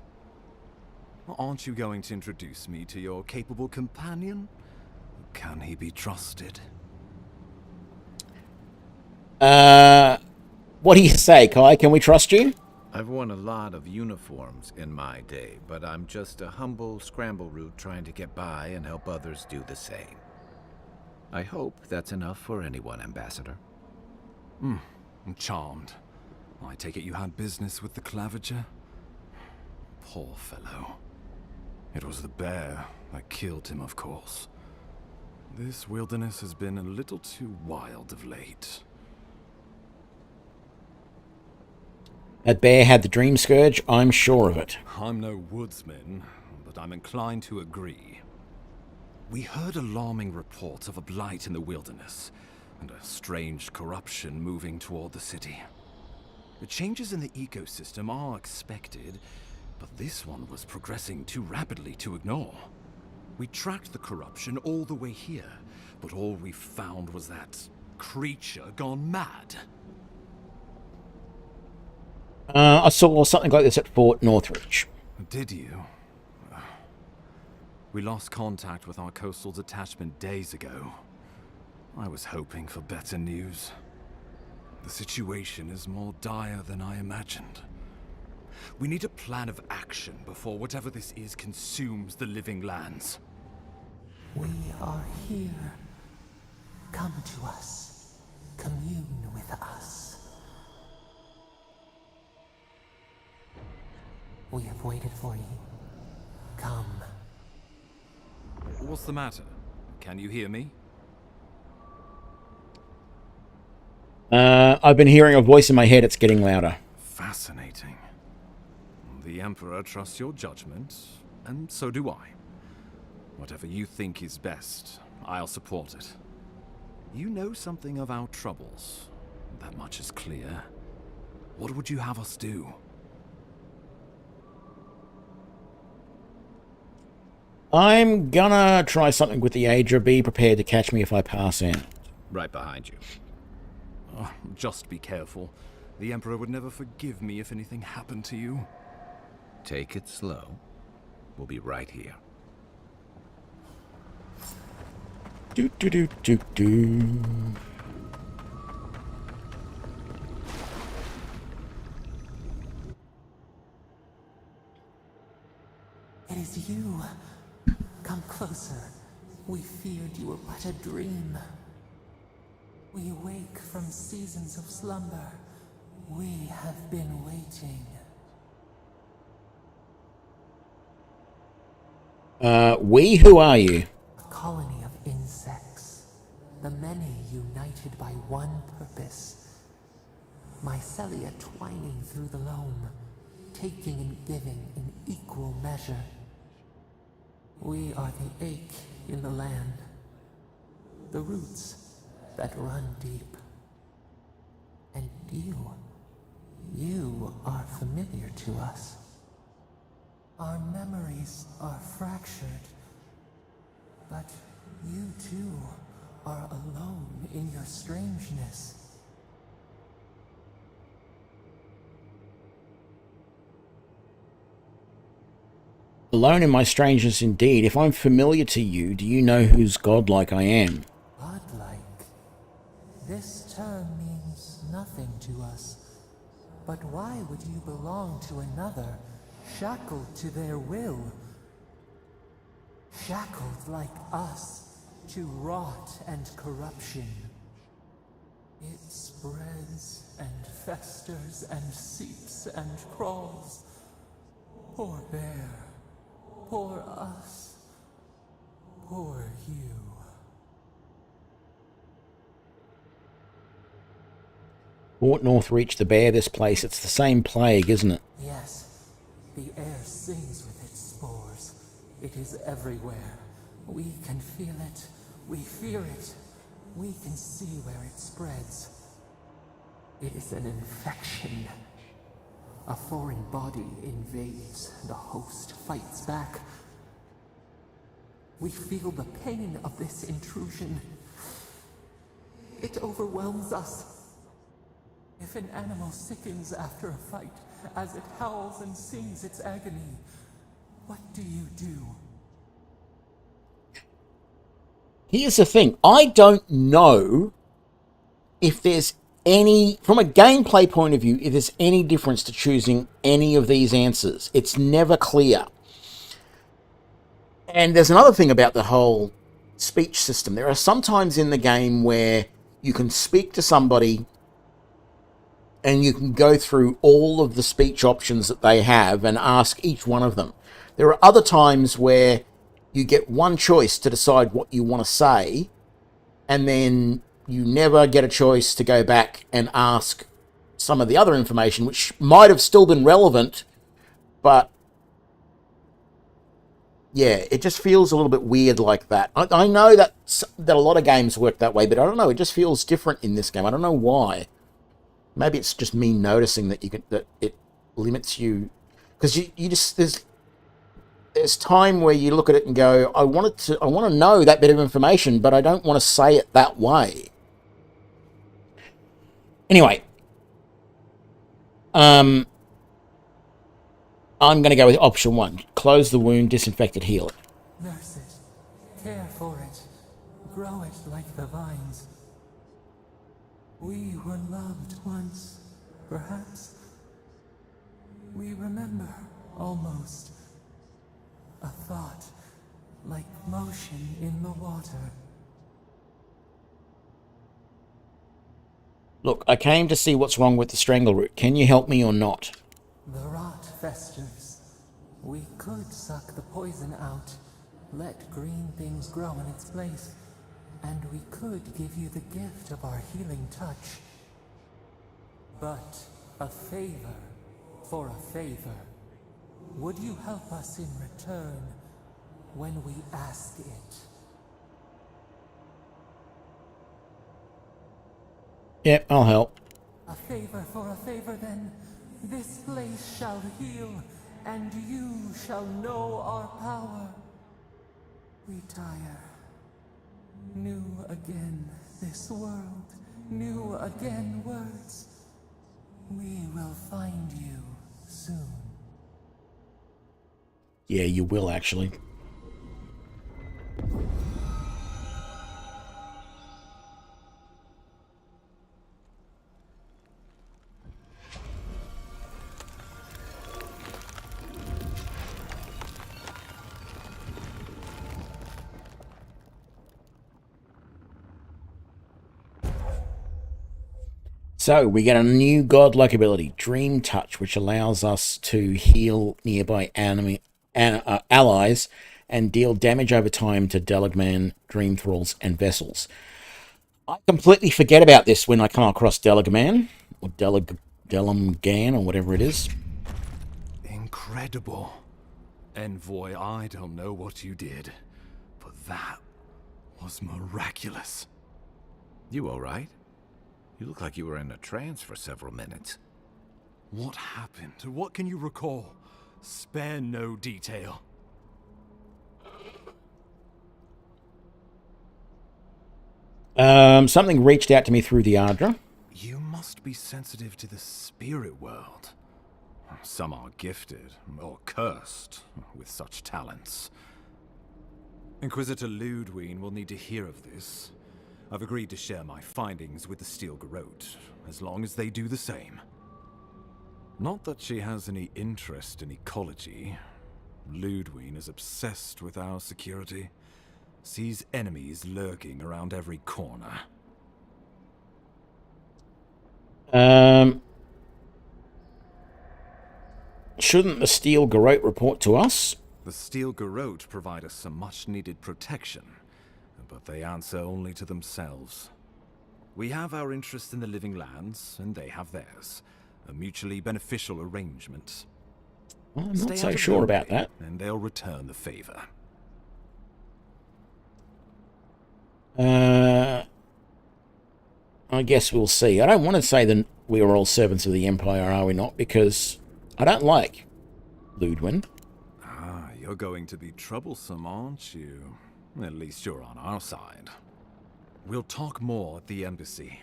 Aren't you going to introduce me to your capable companion? Can he be trusted? What do you say, Kai? Can we trust you? I've worn a lot of uniforms in my day, but I'm just a humble scramble root trying to get by and help others do the same. I hope that's enough for anyone, Ambassador. I'm charmed. I take it you had business with the Claviger? Poor fellow. It was the bear that killed him, of course. This wilderness has been a little too wild of late. That bear had the dream scourge, I'm sure of it. I'm no woodsman, but I'm inclined to agree. We heard alarming reports of a blight in the wilderness, and a strange corruption moving toward the city. The changes in the ecosystem are expected, but this one was progressing too rapidly to ignore. We tracked the corruption all the way here, but all we found was that creature gone mad. I saw something like this at Fort Northridge. Did you? We lost contact with our coastal detachment days ago. I was hoping for better news. The situation is more dire than I imagined. We need a plan of action before whatever this is consumes the Living Lands. We are here. Come to us. Commune with us. We have waited for you. Come. What's the matter? Can you hear me? I've been hearing a voice in my head. It's getting louder. Fascinating. The Emperor trusts your judgment, and so do I. Whatever you think is best, I'll support it. You know something of our troubles. That much is clear. What would you have us do? I'm gonna try something with the Adra. Be prepared to catch me if I pass out. Right behind you. Just be careful. The Emperor would never forgive me if anything happened to you. Take it slow. We'll be right here. Do do do do do. It is you. Come closer. We feared you were but a dream. We wake from seasons of slumber. We have been waiting. Who are you? A colony of insects. The many united by one purpose. Mycelia twining through the loam, taking and giving in equal measure. We are the ache in the land, the roots that run deep. And you are familiar to us. Our memories are fractured, but you too are alone in your strangeness. Alone in my strangeness indeed. If I'm familiar to you, do you know whose godlike I am? Godlike. This term means nothing to us. But why would you belong to another, shackled to their will? Shackled like us to rot and corruption. It spreads and festers and seeps and crawls. Poor bear. Poor us. Poor you. Fort North reached the bear this place. It's the same plague, isn't it? Yes, the air sings with its spores. It is everywhere. We can feel it. We fear it. We can see where it spreads. It is an infection. A foreign body invades. The host fights back. We feel the pain of this intrusion. It overwhelms us. If an animal sickens after a fight, as it howls and sings its agony, what do you do? Here's the thing. I don't know if there's any, from a gameplay point of view, if there's any difference to choosing any of these answers. It's never clear. And there's another thing about the whole speech system. There are some times in the game where you can speak to somebody and you can go through all of the speech options that they have and ask each one of them. There are other times where you get one choice to decide what you want to say, and then you never get a choice to go back and ask some of the other information, which might have still been relevant, but yeah, it just feels a little bit weird like that. I know that a lot of games work that way, but I don't know, it just feels different in this game. I don't know why. Maybe it's just me noticing that that it limits you, because you just there's time where you look at it and go, I want to know that bit of information, but I don't want to say it that way. Anyway, I'm going to go with option 1. Close the wound, disinfect it, heal it. Nurse it, care for it, grow it like the vines. We were loved once, perhaps. We remember, almost. A thought, like motion in the water. Look, I came to see what's wrong with the strangleroot. Can you help me or not? The rot festers. We could suck the poison out, let green things grow in its place, and we could give you the gift of our healing touch. But a favor for a favor. Would you help us in return when we ask it? Yep, I'll help. A favor for a favor then. This place shall heal, and you shall know our power. Retire. New again this world, new again words. We will find you soon. Yeah, you will, actually. So we get a new godlike ability, Dream Touch, which allows us to heal nearby allies and deal damage over time to Delegman, Dream Thralls, and Vessels. I completely forget about this when I come across Delegman, or Delamgan, or whatever it is. Incredible. Envoy, I don't know what you did, but that was miraculous. You all right? You look like you were in a trance for several minutes. What happened? What can you recall? Spare no detail. Something reached out to me through the Ardra. You must be sensitive to the spirit world. Some are gifted, or cursed, with such talents. Inquisitor Ludwig will need to hear of this. I've agreed to share my findings with the Steel Garrote, as long as they do the same. Not that she has any interest in ecology. Ludwig is obsessed with our security. Sees enemies lurking around every corner. Shouldn't the Steel Garrote report to us? The Steel Garrote provide us some much-needed protection, but they answer only to themselves. We have our interest in the living lands, and they have theirs. A mutually beneficial arrangement. Well, I'm not so sure about that. And they'll return the favor. I guess we'll see. I don't want to say that we are all servants of the Empire, are we not? Because I don't like Ludwig. Ah, you're going to be troublesome, aren't you? At least you're on our side. We'll talk more at the embassy.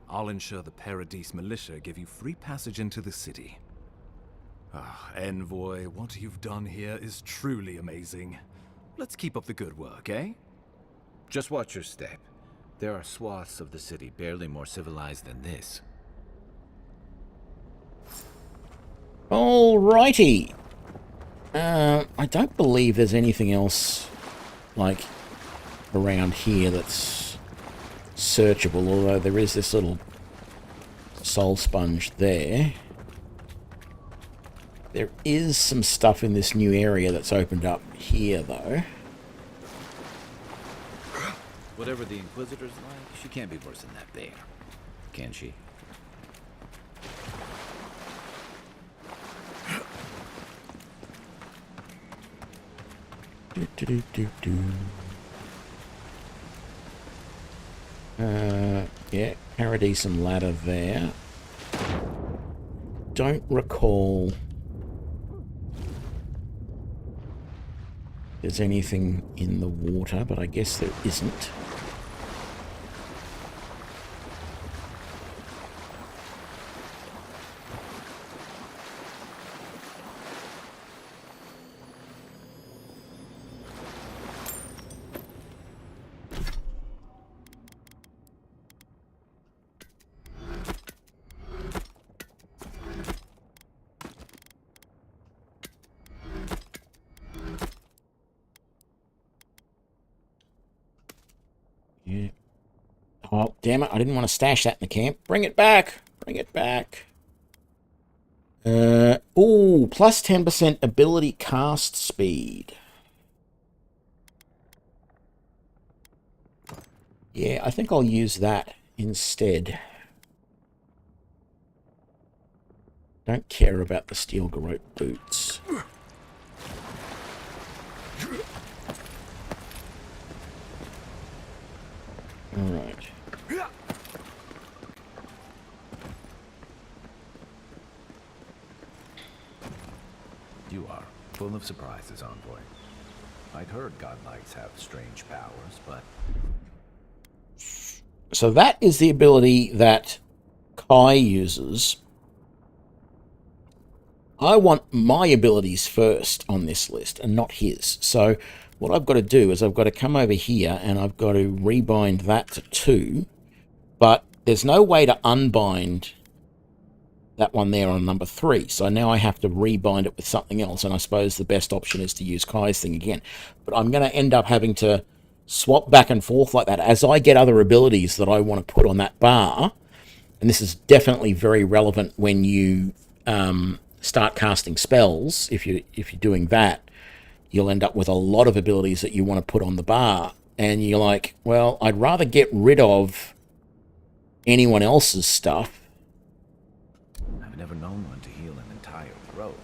I'll ensure the Paradise militia give you free passage into the city. Ah, Envoy, what you've done here is truly amazing. Let's keep up the good work, eh? Just watch your step. There are swaths of the city barely more civilized than this. Alrighty. I don't believe there's anything else, like, around here that's searchable, although there is this little soul sponge there. There is some stuff in this new area that's opened up here, though. Whatever the Inquisitor's like, she can't be worse than that bear. Can she? Yeah, Paradise and ladder there. Don't recall there's anything in the water, but I guess there isn't. Yeah. Oh, damn it. I didn't want to stash that in the camp. Bring it back. Bring it back. Ooh, plus 10% ability cast speed. Yeah, I think I'll use that instead. Don't care about the Steel Garrote boots. Alright. You are full of surprises, Envoy. I'd heard godlikes have strange powers, but... So that is the ability that Kai uses. I want my abilities first on this list and not his. So what I've got to do is I've got to come over here and I've got to rebind that to 2. But there's no way to unbind that one there on number 3. So now I have to rebind it with something else. And I suppose the best option is to use Kai's thing again. But I'm going to end up having to swap back and forth like that as I get other abilities that I want to put on that bar. and this is definitely very relevant when you start casting spells. If you're doing that, you'll end up with a lot of abilities that you want to put on the bar, and you're like, well, I'd rather get rid of anyone else's stuff. I've never known one to heal an entire grove.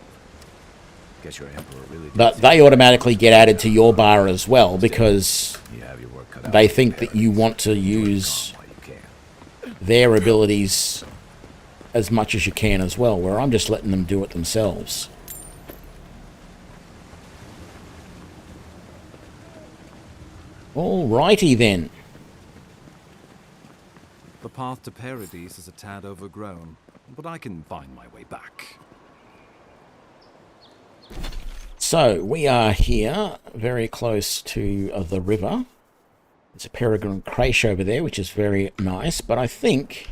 Guess your emperor really did. But they automatically get added to your bar as well, because You have your work cut out they for think that you parodies. want to Enjoy use calm while you can. their abilities as much as you can as well, where I'm just letting them do it themselves. Alrighty then. The path to Paradise is a tad overgrown, but I can find my way back. So, we are here, very close to the river. There's a peregrine creche over there, which is very nice, but I think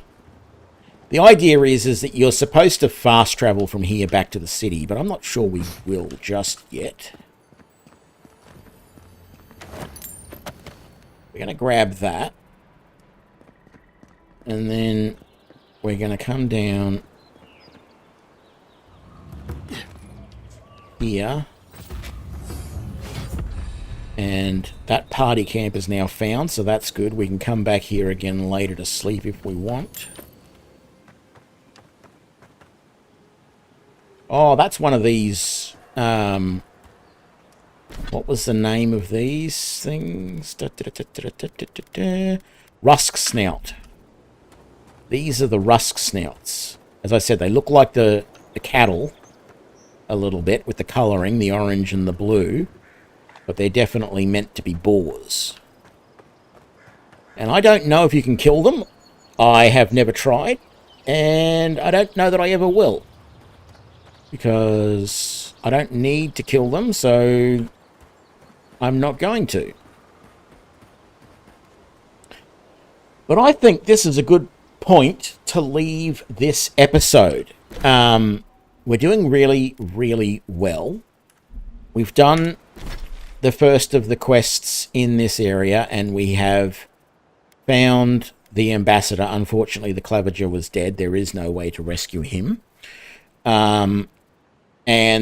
the idea is that you're supposed to fast travel from here back to the city, but I'm not sure we will just yet. We're going to grab that, and then we're going to come down here. And that party camp is now found, so that's good. We can come back here again later to sleep if we want. Oh, that's one of these... what was the name of these things? Rusk snout. These are the rusk snouts. As I said, they look like the cattle a little bit with the colouring, the orange and the blue. But they're definitely meant to be boars. And I don't know if you can kill them. I have never tried. And I don't know that I ever will. Because I don't need to kill them, so I'm not going to. But I think this is a good point to leave this episode. We're doing really, really well. We've done the first of the quests in this area, and we have found the ambassador. Unfortunately, the Clavager was dead. There is no way to rescue him. And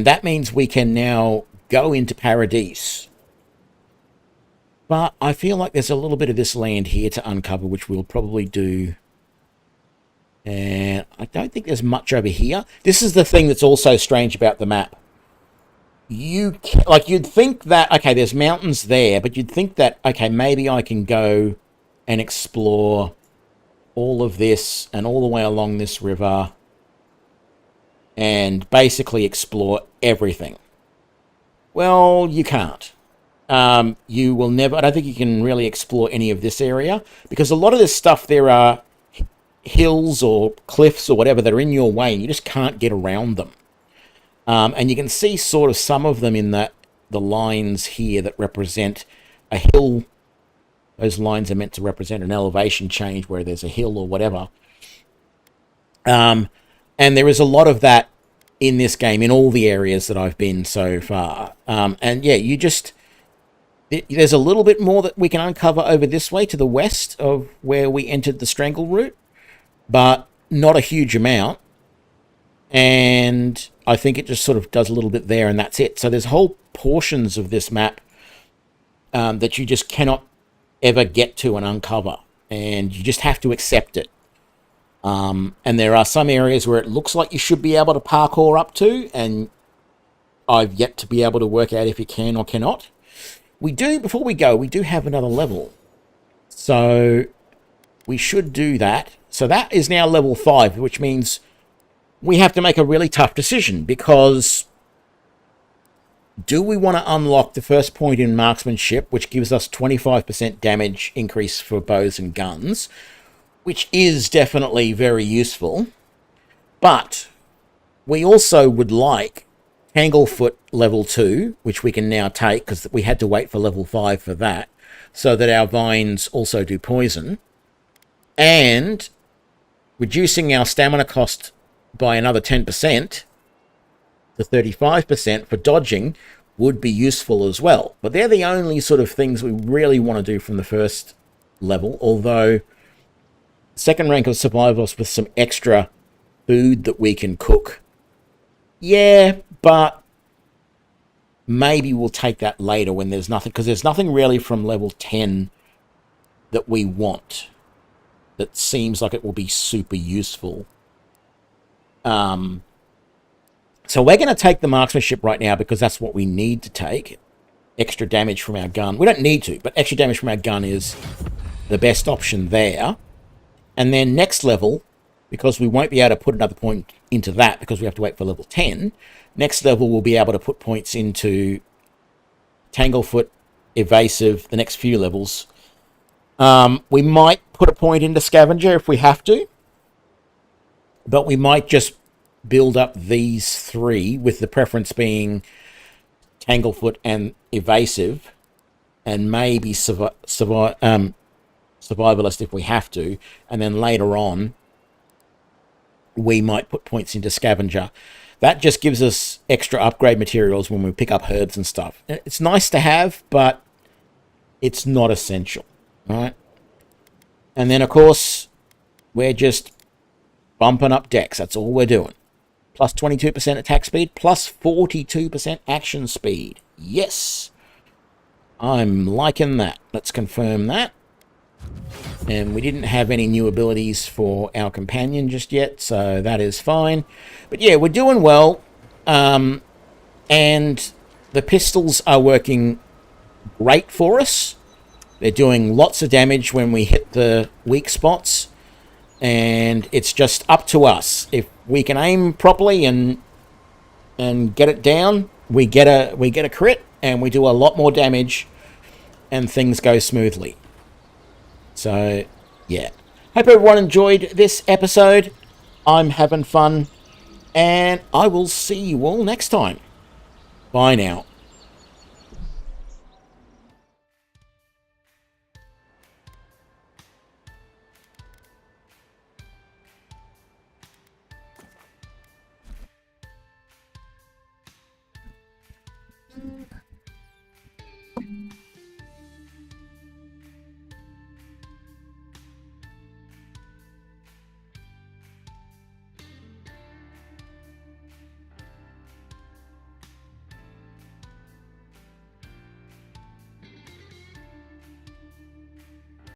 that means we can now go into Paradise. But I feel like there's a little bit of this land here to uncover, which we'll probably do. And I don't think there's much over here. This is the thing that's also strange about the map. You'd think that, okay, there's mountains there, but you'd think that, okay, maybe I can go and explore all of this and all the way along this river and basically explore everything. Well, you can't. You will never, I don't think you can really explore any of this area, because a lot of this stuff, there are hills or cliffs or whatever that are in your way, and you just can't get around them. And you can see sort of some of them in the lines here that represent a hill. Those lines are meant to represent an elevation change where there's a hill or whatever. And there is a lot of that in this game, in all the areas that I've been so far. And yeah, there's a little bit more that we can uncover over this way to the west of where we entered the Strangle route, but not a huge amount. And I think it just sort of does a little bit there, and that's it. So there's whole portions of this map that you just cannot ever get to and uncover, and you just have to accept it. And there are some areas where it looks like you should be able to parkour up to, and I've yet to be able to work out if you can or cannot. Before we go, we do have another level. So we should do that. So that is now level 5, which means we have to make a really tough decision, because do we want to unlock the first point in marksmanship, which gives us 25% damage increase for bows and guns, which is definitely very useful, but we also would like Tanglefoot level 2, which we can now take because we had to wait for level 5 for that, so that our vines also do poison, and reducing our stamina cost by another 10% to 35% for dodging would be useful as well. But they're the only sort of things we really want to do from the first level, although second rank of survivalists with some extra food that we can cook. Yeah, but maybe we'll take that later when there's nothing, because there's nothing really from level 10 that we want that seems like it will be super useful. So we're going to take the marksmanship right now because that's what we need to take. Extra damage from our gun. We don't need to, but extra damage from our gun is the best option there. And then next level, because we won't be able to put another point into that because we have to wait for level 10, next level we'll be able to put points into Tanglefoot, Evasive, the next few levels. We might put a point into Scavenger if we have to, but we might just build up these three, with the preference being Tanglefoot and Evasive, and maybe Survivalist if we have to, and then later on we might put points into Scavenger. That just gives us extra upgrade materials when we pick up herbs and stuff. It's nice to have, but it's not essential, right? And then, of course, we're just bumping up dex. That's all we're doing. Plus 22% attack speed, plus 42% action speed. Yes. I'm liking that. Let's confirm that. And we didn't have any new abilities for our companion just yet, so that is fine. But yeah, we're doing well. And the pistols are working great for us. They're doing lots of damage when we hit the weak spots. And it's just up to us. If we can aim properly and get it down, we get a crit, and we do a lot more damage, and things go smoothly. So, yeah. Hope everyone enjoyed this episode. I'm having fun, and I will see you all next time. Bye now.